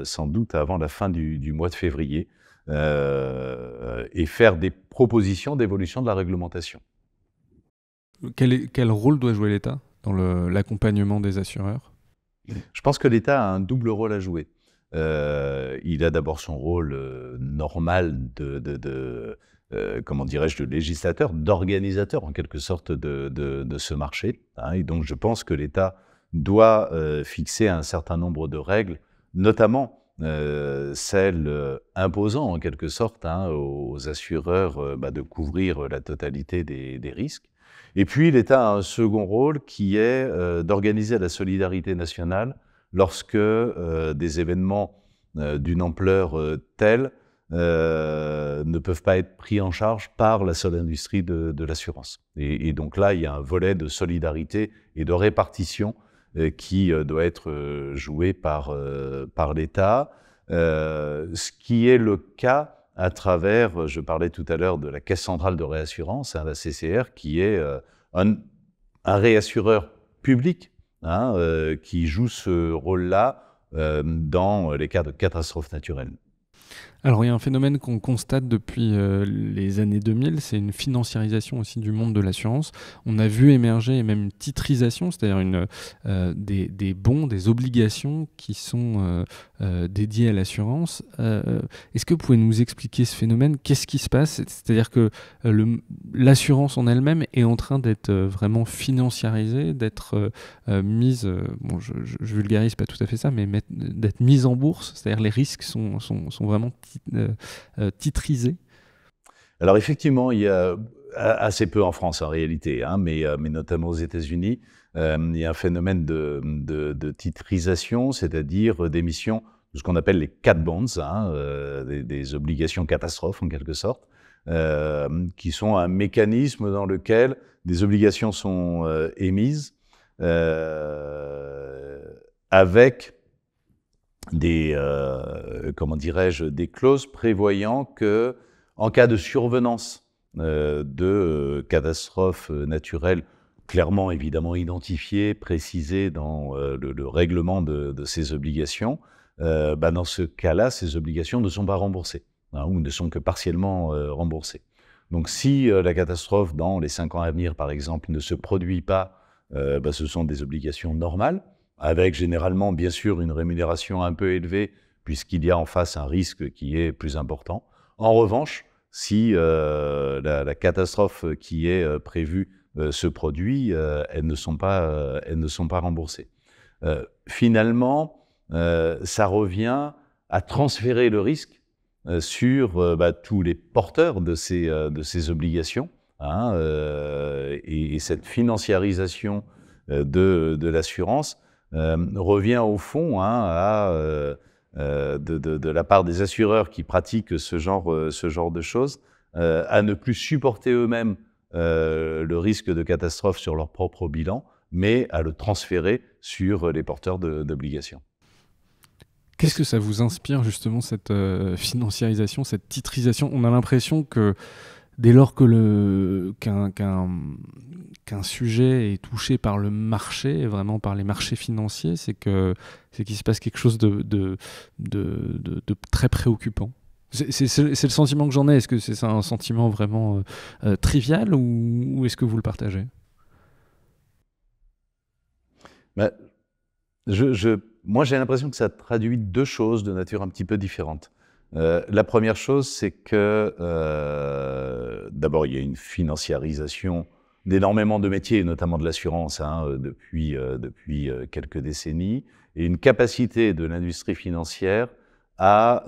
sans doute avant la fin du mois de février, et faire des propositions d'évolution de la réglementation. Quel rôle doit jouer l'État dans l'accompagnement des assureurs ? Je pense que l'État a un double rôle à jouer. Il a d'abord son rôle normal de législateur, d'organisateur en quelque sorte de ce marché. Et donc je pense que l'État doit fixer un certain nombre de règles, notamment celles imposant en quelque sorte aux assureurs de couvrir la totalité des risques. Et puis, l'État a un second rôle qui est d'organiser la solidarité nationale lorsque des événements d'une ampleur telle ne peuvent pas être pris en charge par la seule industrie de l'assurance. Et donc là, il y a un volet de solidarité et de répartition qui doit être joué par l'État, ce qui est le cas à travers, je parlais tout à l'heure de la Caisse centrale de réassurance, la CCR, qui est un réassureur public qui joue ce rôle-là dans les cas de catastrophes naturelles. Alors, il y a un phénomène qu'on constate depuis les années 2000, c'est une financiarisation aussi du monde de l'assurance. On a vu émerger même une titrisation, c'est-à-dire des bons, des obligations qui sont dédiées à l'assurance. Est-ce que vous pouvez nous expliquer ce phénomène? Qu'est-ce qui se passe? C'est-à-dire que l'assurance en elle-même est en train d'être vraiment financiarisée, d'être mise, je vulgarise pas tout à fait ça, mais d'être mise en bourse, c'est-à-dire les risques sont vraiment titrisé? Alors effectivement, il y a assez peu en France en réalité, mais notamment aux États-Unis, il y a un phénomène de titrisation, c'est-à-dire d'émission de ce qu'on appelle les cat bonds, des obligations catastrophes en quelque sorte, qui sont un mécanisme dans lequel des obligations sont émises avec des clauses prévoyant que, en cas de survenance de catastrophes naturelles clairement évidemment identifiées, précisées dans le règlement de ces obligations, dans ce cas-là, ces obligations ne sont pas remboursées ou ne sont que partiellement remboursées. Donc si la catastrophe dans les 5 ans à venir, par exemple, ne se produit pas, ce sont des obligations normales, avec généralement, bien sûr, une rémunération un peu élevée, puisqu'il y a en face un risque qui est plus important. En revanche, si la catastrophe qui est prévue se produit, elles ne sont pas remboursées. Finalement, ça revient à transférer le risque sur tous les porteurs de ces obligations, hein, et cette financiarisation de l'assurance revient au fond, hein, de la part des assureurs qui pratiquent ce genre de choses, à ne plus supporter eux-mêmes le risque de catastrophe sur leur propre bilan, mais à le transférer sur les porteurs d'obligations. Qu'est-ce que ça vous inspire justement, cette financiarisation, cette titrisation? On a l'impression que dès lors que qu'un sujet est touché par le marché, vraiment par les marchés financiers, c'est qu'il se passe quelque chose de très préoccupant. C'est le sentiment que j'en ai. Est-ce que c'est un sentiment vraiment trivial ou est-ce que vous le partagez? Bah, moi, j'ai l'impression que ça traduit deux choses de nature un petit peu différente. La première chose, c'est que d'abord, il y a une financiarisation d'énormément de métiers, et notamment de l'assurance, hein, depuis quelques décennies, et une capacité de l'industrie financière à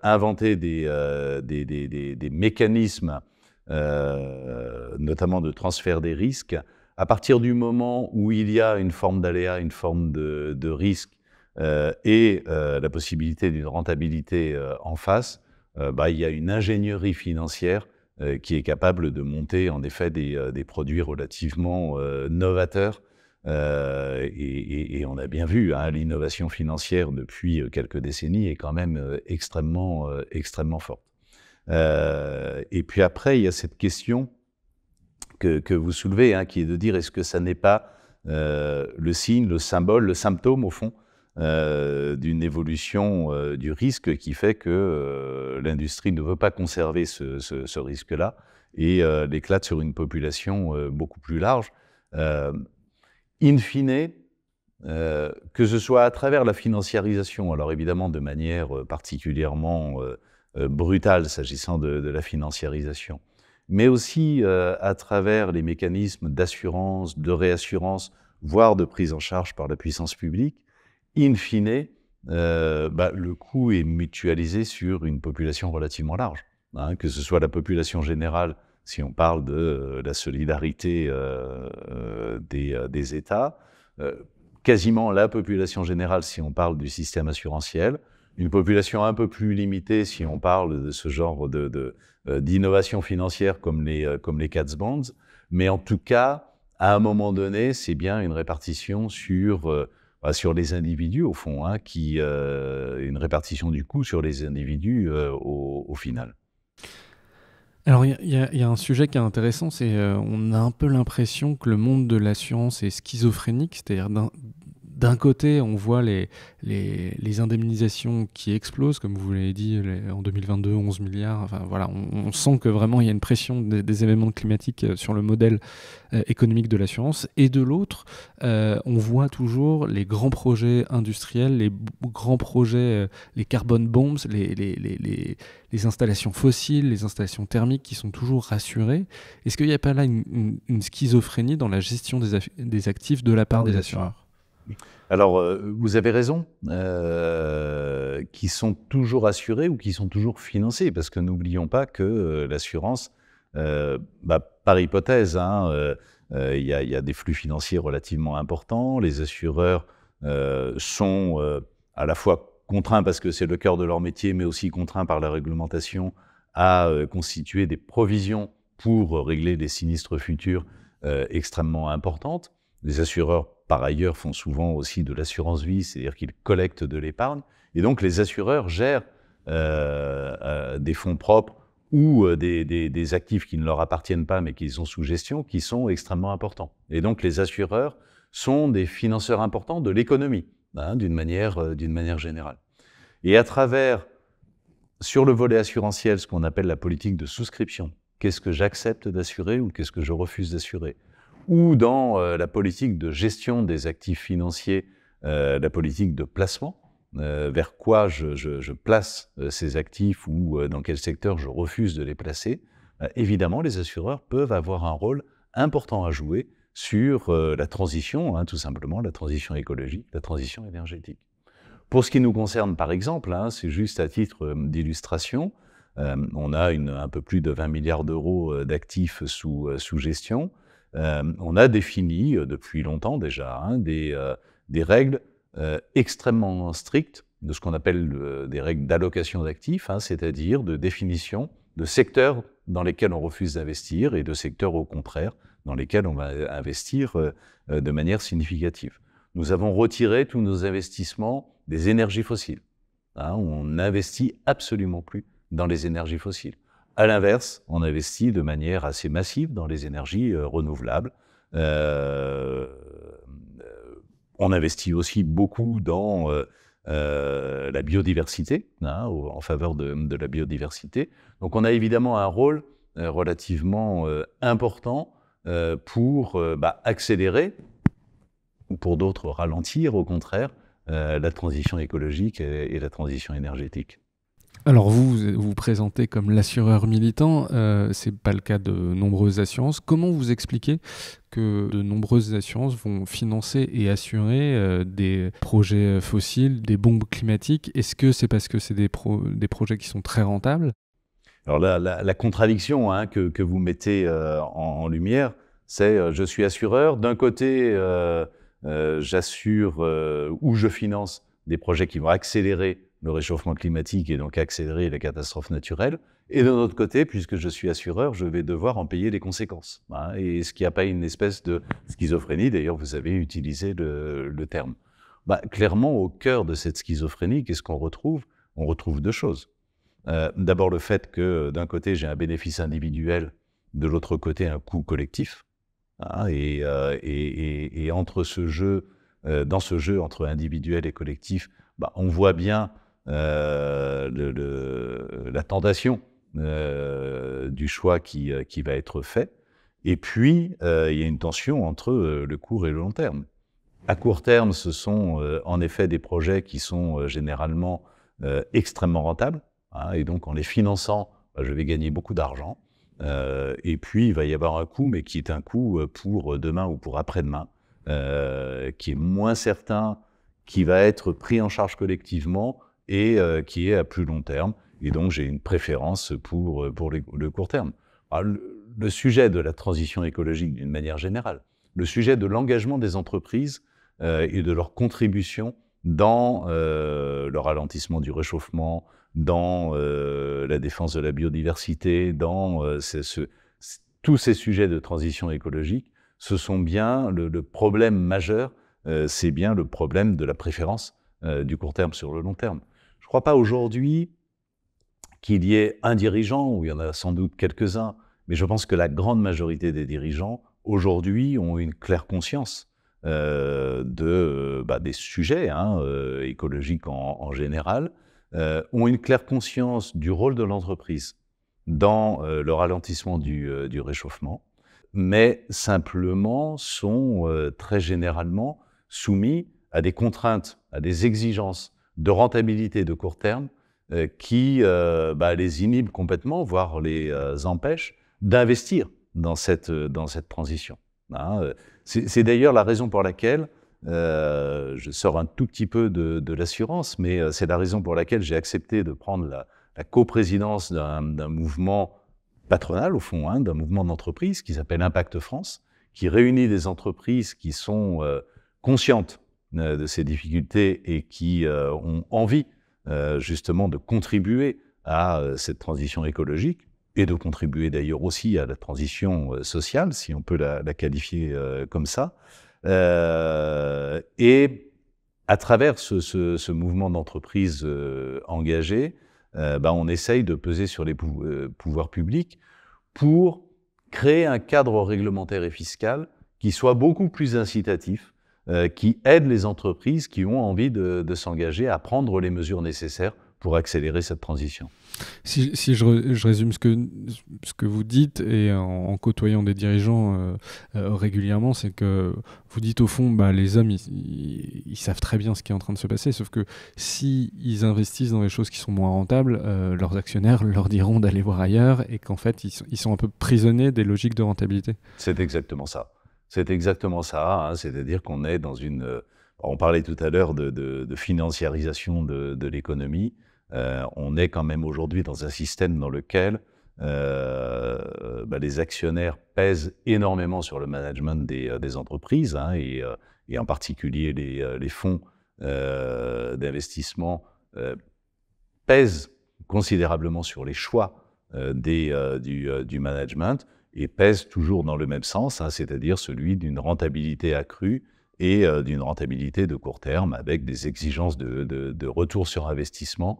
inventer des mécanismes, notamment de transfert des risques, à partir du moment où il y a une forme d'aléa, une forme de risque, et la possibilité d'une rentabilité en face, il y a une ingénierie financière qui est capable de monter en effet des produits relativement novateurs. Et on a vu, hein, l'innovation financière depuis quelques décennies est quand même extrêmement forte. Et puis après, il y a cette question que vous soulevez, hein, qui est de dire, est-ce que ça n'est pas le signe, le symbole, le symptôme, au fond, d'une évolution du risque qui fait que l'industrie ne veut pas conserver ce risque-là et l'éclate sur une population beaucoup plus large. In fine, que ce soit à travers la financiarisation, alors évidemment de manière particulièrement brutale s'agissant de la financiarisation, mais aussi à travers les mécanismes d'assurance, de réassurance, voire de prise en charge par la puissance publique, in fine, le coût est mutualisé sur une population relativement large, hein, que ce soit la population générale, si on parle de la solidarité des États, quasiment la population générale si on parle du système assurantiel, une population un peu plus limitée si on parle de ce genre d'innovation financière comme les CATS bonds, mais en tout cas, à un moment donné, c'est bien une répartition sur les individus, au fond, hein, une répartition du coût sur les individus au final. Alors, il y a un sujet qui est intéressant, c'est on a un peu l'impression que le monde de l'assurance est schizophrénique, c'est-à-dire d'un côté, on voit les indemnisations qui explosent, comme vous l'avez dit, en 2022, 11 milliards. Enfin, voilà, on sent que vraiment il y a une pression des événements climatiques sur le modèle économique de l'assurance. Et de l'autre, on voit toujours les grands projets industriels, les grands projets, les carbon bombs, les installations fossiles, les installations thermiques qui sont toujours rassurées. Est-ce qu'il n'y a pas là une schizophrénie dans la gestion des actifs de la part des assureurs ? Alors, vous avez raison, qui sont toujours assurés ou qui sont toujours financés, parce que n'oublions pas que l'assurance, par hypothèse, hein, il y a des flux financiers relativement importants, les assureurs sont à la fois contraints parce que c'est le cœur de leur métier, mais aussi contraints par la réglementation à constituer des provisions pour régler des sinistres futurs extrêmement importantes. Les assureurs, par ailleurs, font souvent aussi de l'assurance vie, c'est-à-dire qu'ils collectent de l'épargne. Et donc, les assureurs gèrent des fonds propres ou des actifs qui ne leur appartiennent pas, mais qui sont sous gestion, qui sont extrêmement importants. Et donc, les assureurs sont des financeurs importants de l'économie, hein, d'une manière générale. Et à travers, sur le volet assurantiel, ce qu'on appelle la politique de souscription, qu'est-ce que j'accepte d'assurer ou qu'est-ce que je refuse d'assurer ? Ou dans la politique de gestion des actifs financiers, la politique de placement, vers quoi je place ces actifs ou dans quel secteur je refuse de les placer, évidemment, les assureurs peuvent avoir un rôle important à jouer sur la transition, hein, tout simplement, la transition écologique, la transition énergétique. Pour ce qui nous concerne, par exemple, c'est juste à titre d'illustration, on a un peu plus de 20 milliards d'euros d'actifs sous gestion. On a défini depuis longtemps déjà des règles extrêmement strictes de ce qu'on appelle des règles d'allocation d'actifs, c'est-à-dire de définition de secteurs dans lesquels on refuse d'investir et de secteurs au contraire dans lesquels on va investir de manière significative. Nous avons retiré tous nos investissements des énergies fossiles. On n'investit absolument plus dans les énergies fossiles. À l'inverse, on investit de manière assez massive dans les énergies renouvelables. On investit aussi beaucoup dans la biodiversité, en faveur de la biodiversité. Donc on a évidemment un rôle relativement important pour accélérer, ou pour d'autres ralentir, au contraire, la transition écologique et la transition énergétique. Alors vous vous présentez comme l'assureur militant, c'est pas le cas de nombreuses assurances. Comment vous expliquez que de nombreuses assurances vont financer et assurer des projets fossiles, des bombes climatiques? Est-ce que c'est parce que c'est des projets qui sont très rentables? Alors la contradiction que vous mettez en lumière, c'est je suis assureur. D'un côté, j'assure ou je finance des projets qui vont accélérer le réchauffement climatique et donc accélérer les catastrophes naturelles. Et de l'autre côté, puisque je suis assureur, je vais devoir en payer les conséquences. Et est-ce qu'il n'y a pas une espèce de schizophrénie? D'ailleurs, vous avez utilisé le terme. Clairement, au cœur de cette schizophrénie, qu'est-ce qu'on retrouve? On retrouve deux choses. D'abord, le fait que d'un côté, j'ai un bénéfice individuel, de l'autre côté, un coût collectif. Et entre ce jeu, dans ce jeu entre individuel et collectif, on voit bien la tentation du choix qui va être fait. Et puis, il y a une tension entre le court et le long terme. À court terme, ce sont en effet des projets qui sont généralement extrêmement rentables. Et donc, en les finançant, je vais gagner beaucoup d'argent. Et puis, il va y avoir un coût, mais qui est un coût pour demain ou pour après-demain, qui est moins certain, qui va être pris en charge collectivement et qui est à plus long terme. Et donc, j'ai une préférence pour le court terme. Alors, le sujet de la transition écologique, d'une manière générale, le sujet de l'engagement des entreprises et de leur contribution dans le ralentissement du réchauffement, dans la défense de la biodiversité, dans tous ces sujets de transition écologique, ce sont bien le problème majeur, c'est bien le problème de la préférence du court terme sur le long terme. Je ne crois pas aujourd'hui qu'il y ait un dirigeant, ou il y en a sans doute quelques-uns, mais je pense que la grande majorité des dirigeants, aujourd'hui, ont une claire conscience des sujets écologiques en général, ont une claire conscience du rôle de l'entreprise dans le ralentissement du réchauffement, mais simplement sont très généralement soumis à des contraintes, à des exigences de rentabilité de court terme qui les inhibent complètement, voire les empêchent d'investir dans cette transition. C'est d'ailleurs la raison pour laquelle, je sors un tout petit peu de l'assurance, mais c'est la raison pour laquelle j'ai accepté de prendre la coprésidence d'un mouvement patronal, au fond, d'un mouvement d'entreprise qui s'appelle Impact France, qui réunit des entreprises qui sont conscientes de ces difficultés et qui ont envie justement de contribuer à cette transition écologique et de contribuer d'ailleurs aussi à la transition sociale, si on peut la qualifier comme ça. Et à travers ce mouvement d'entreprise engagé, on essaye de peser sur les pouvoirs publics pour créer un cadre réglementaire et fiscal qui soit beaucoup plus incitatif, qui aide les entreprises qui ont envie de s'engager à prendre les mesures nécessaires pour accélérer cette transition. Si je résume ce que vous dites, et en côtoyant des dirigeants régulièrement, c'est que vous dites au fond, les hommes, ils savent très bien ce qui est en train de se passer, sauf que s'ils investissent dans des choses qui sont moins rentables, leurs actionnaires leur diront d'aller voir ailleurs, et qu'en fait, ils sont un peu prisonniers des logiques de rentabilité. C'est exactement ça. C'est exactement ça, c'est-à-dire qu'on est dans une... On parlait tout à l'heure de financiarisation de l'économie. On est quand même aujourd'hui dans un système dans lequel les actionnaires pèsent énormément sur le management des entreprises, hein, et en particulier les fonds d'investissement pèsent considérablement sur les choix du management et pèsent toujours dans le même sens, hein, c'est-à-dire celui d'une rentabilité accrue et d'une rentabilité de court terme avec des exigences de retour sur investissement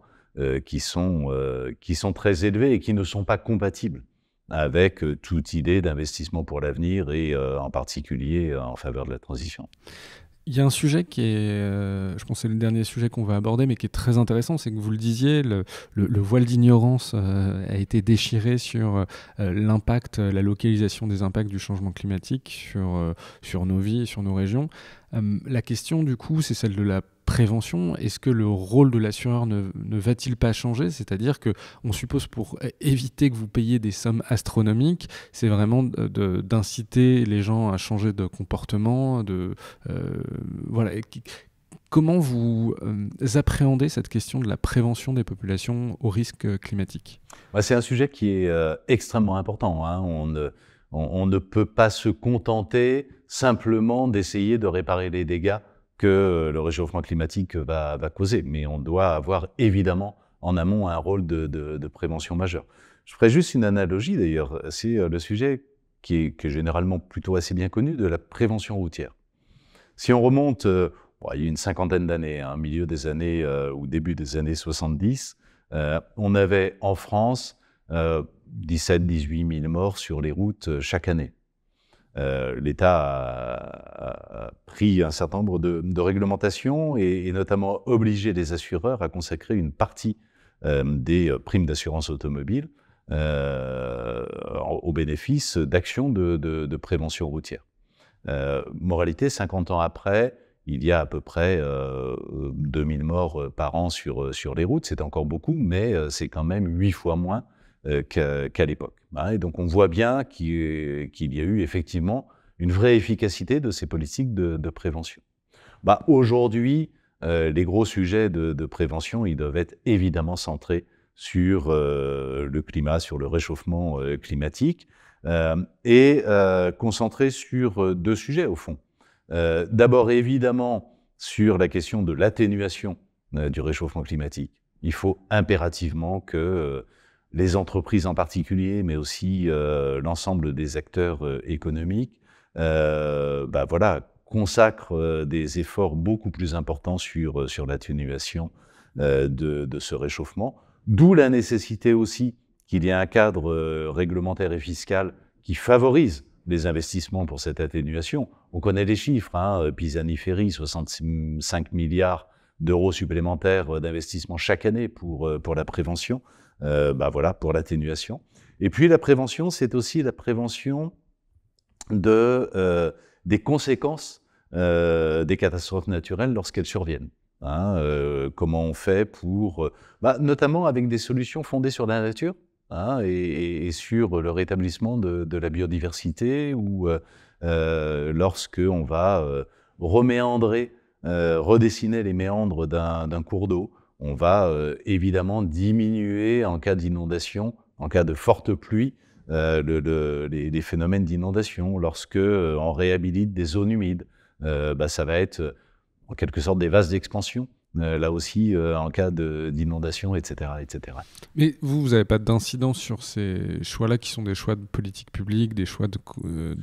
qui sont très élevées et qui ne sont pas compatibles avec toute idée d'investissement pour l'avenir et en particulier en faveur de la transition. Il y a un sujet qui est, je pense que c'est le dernier sujet qu'on va aborder, mais qui est très intéressant, c'est que vous le disiez, le voile d'ignorance a été déchiré sur l'impact, la localisation des impacts du changement climatique sur nos vies et sur nos régions. La question, du coup, c'est celle de la prévention. Est-ce que le rôle de l'assureur ne va-t-il pas changer ? C'est-à-dire qu'on suppose, pour éviter que vous payiez des sommes astronomiques, c'est vraiment d'inciter les gens à changer de comportement. Voilà. Comment vous appréhendez cette question de la prévention des populations aux risques climatiques ? C'est un sujet qui est extrêmement important, hein. On ne peut pas se contenter simplement d'essayer de réparer les dégâts que le réchauffement climatique va causer. Mais on doit avoir évidemment en amont un rôle de prévention majeur. Je ferai juste une analogie d'ailleurs, c'est le sujet qui est généralement plutôt assez bien connu de la prévention routière. Si on remonte, il y a une cinquantaine d'années, hein, milieu des années ou début des années 70, on avait en France 17-18 000 morts sur les routes chaque année. L'État a pris un certain nombre de réglementations et notamment obligé les assureurs à consacrer une partie des primes d'assurance automobile au bénéfice d'actions de prévention routière. Moralité, 50 ans après, il y a à peu près 2000 morts par an sur les routes. C'est encore beaucoup, mais c'est quand même 8 fois moins qu'à l'époque. Et donc on voit bien qu'il y a eu effectivement une vraie efficacité de ces politiques de prévention. Aujourd'hui, les gros sujets de prévention, ils doivent être évidemment centrés sur le climat, sur le réchauffement climatique, et concentrés sur deux sujets au fond. D'abord évidemment sur la question de l'atténuation du réchauffement climatique. Il faut impérativement que les entreprises en particulier, mais aussi l'ensemble des acteurs économiques, consacrent des efforts beaucoup plus importants sur l'atténuation de ce réchauffement. D'où la nécessité aussi qu'il y ait un cadre réglementaire et fiscal qui favorise les investissements pour cette atténuation. On connaît les chiffres, hein, Pisani-Ferry, 65 milliards d'euros supplémentaires d'investissement chaque année pour la prévention. Pour l'atténuation. Et puis la prévention, c'est aussi la prévention des conséquences des catastrophes naturelles lorsqu'elles surviennent. Comment on fait pour, notamment avec des solutions fondées sur la nature, et sur le rétablissement de la biodiversité, ou lorsque on va reméandrer, redessiner les méandres d'un cours d'eau. On va évidemment diminuer en cas d'inondation, en cas de forte pluie, les phénomènes d'inondation. Lorsque on réhabilite des zones humides, ça va être en quelque sorte des vases d'expansion, là aussi en cas d'inondation, etc., etc. Mais vous n'avez pas d'incidence sur ces choix-là qui sont des choix de politique publique, des choix de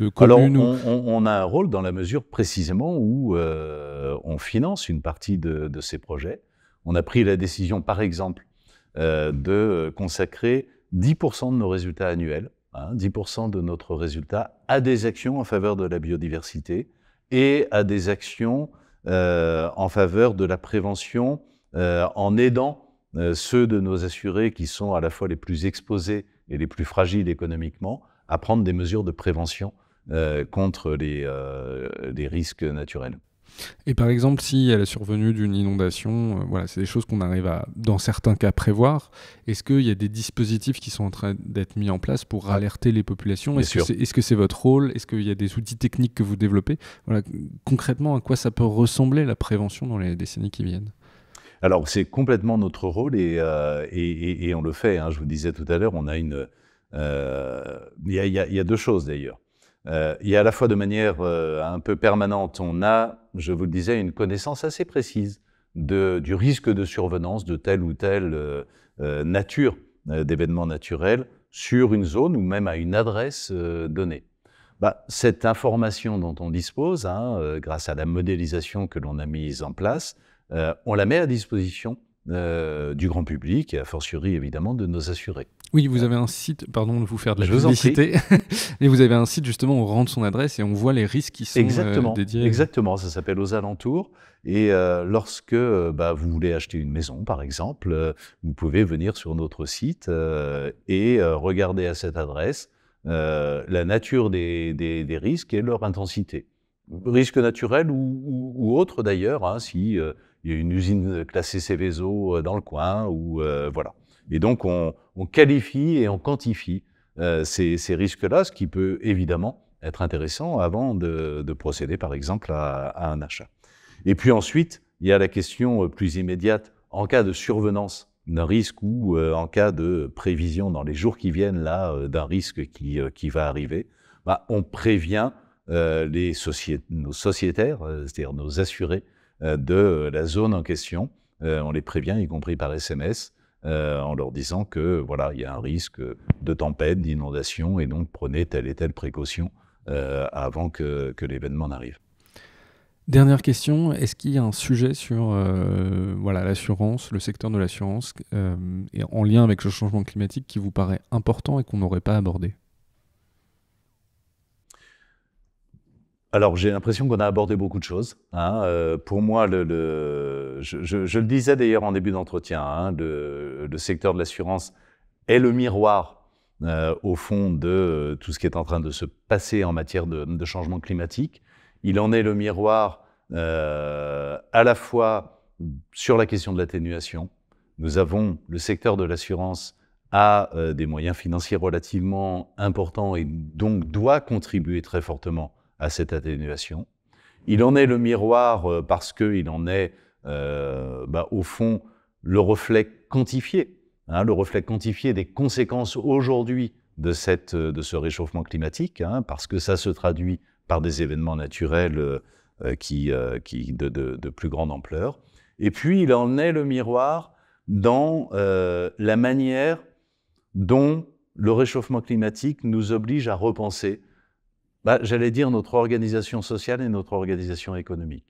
communes? Alors, on a un rôle dans la mesure précisément où on finance une partie de ces projets. On a pris la décision, par exemple, de consacrer 10% de nos résultats annuels, 10% de notre résultat, à des actions en faveur de la biodiversité et à des actions en faveur de la prévention, en aidant ceux de nos assurés qui sont à la fois les plus exposés et les plus fragiles économiquement à prendre des mesures de prévention contre les risques naturels. Et par exemple, si à la survenue d'une inondation, voilà, c'est des choses qu'on arrive à, dans certains cas, prévoir. Est-ce qu'il y a des dispositifs qui sont en train d'être mis en place pour alerter les populations ? Est-ce que c'est votre rôle ? Est-ce qu'il y a des outils techniques que vous développez ? Voilà, concrètement, à quoi ça peut ressembler la prévention dans les décennies qui viennent ? Alors, c'est complètement notre rôle et on le fait. Je vous disais tout à l'heure, on a il y a deux choses d'ailleurs. Il y a à la fois de manière un peu permanente, on a, je vous le disais, une connaissance assez précise du risque de survenance de telle ou telle nature d'événements naturels sur une zone ou même à une adresse donnée. Cette information dont on dispose, grâce à la modélisation que l'on a mise en place, on la met à disposition du grand public et a fortiori évidemment de nos assurés. Oui, vous avez un site, pardon de vous faire de la publicité, mais vous avez un site justement où on rentre son adresse et on voit les risques qui sont dédiés. Exactement, ça s'appelle Aux Alentours. Et lorsque vous voulez acheter une maison, par exemple, vous pouvez venir sur notre site et regarder à cette adresse la nature des risques et leur intensité. Risques naturels ou autres d'ailleurs, si il y a une usine classée Céveso dans le coin, ou voilà. Et donc, on qualifie et on quantifie ces risques-là, ce qui peut évidemment être intéressant avant de procéder, par exemple, à un achat. Et puis ensuite, il y a la question plus immédiate, en cas de survenance d'un risque ou en cas de prévision dans les jours qui viennent là d'un risque qui va arriver, on prévient nos sociétaires, c'est-à-dire nos assurés de la zone en question. On les prévient, y compris par SMS, en leur disant que voilà, il y a un risque de tempête, d'inondation, et donc prenez telle et telle précaution avant que l'événement n'arrive. Dernière question, est-ce qu'il y a un sujet sur l'assurance, le secteur de l'assurance, et en lien avec le changement climatique qui vous paraît important et qu'on n'aurait pas abordé ? Alors, j'ai l'impression qu'on a abordé beaucoup de choses. Pour moi, je le disais d'ailleurs en début d'entretien, le secteur de l'assurance est le miroir, au fond, de tout ce qui est en train de se passer en matière de changement climatique. Il en est le miroir à la fois sur la question de l'atténuation. Le secteur de l'assurance a des moyens financiers relativement importants et donc doit contribuer très fortement à cette atténuation. Il en est le miroir parce qu'il en est, au fond, le reflet quantifié des conséquences aujourd'hui de ce réchauffement climatique, parce que ça se traduit par des événements naturels de plus grande ampleur. Et puis, il en est le miroir dans la manière dont le réchauffement climatique nous oblige à repenser j'allais dire notre organisation sociale et notre organisation économique.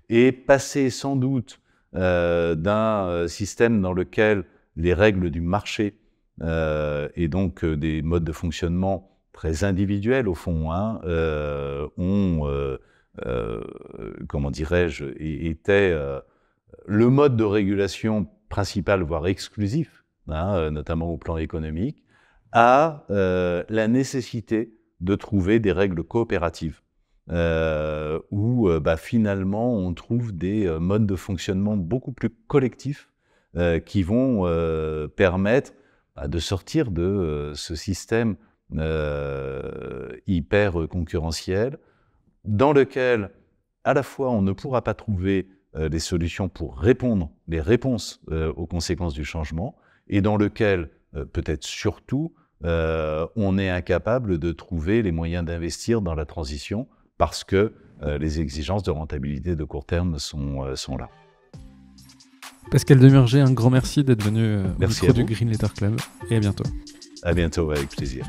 Et passer sans doute d'un système dans lequel les règles du marché et donc des modes de fonctionnement très individuels au fond étaient le mode de régulation principal, voire exclusif, notamment au plan économique, à la nécessité de trouver des règles coopératives où finalement on trouve des modes de fonctionnement beaucoup plus collectifs qui vont permettre de sortir de ce système hyper concurrentiel dans lequel à la fois on ne pourra pas trouver des solutions pour des réponses aux conséquences du changement, et dans lequel peut-être surtout on est incapable de trouver les moyens d'investir dans la transition parce que les exigences de rentabilité de court terme sont là. Pascal Demurger, un grand merci d'être venu au micro du Green Letter Club, et à bientôt. À bientôt, avec plaisir.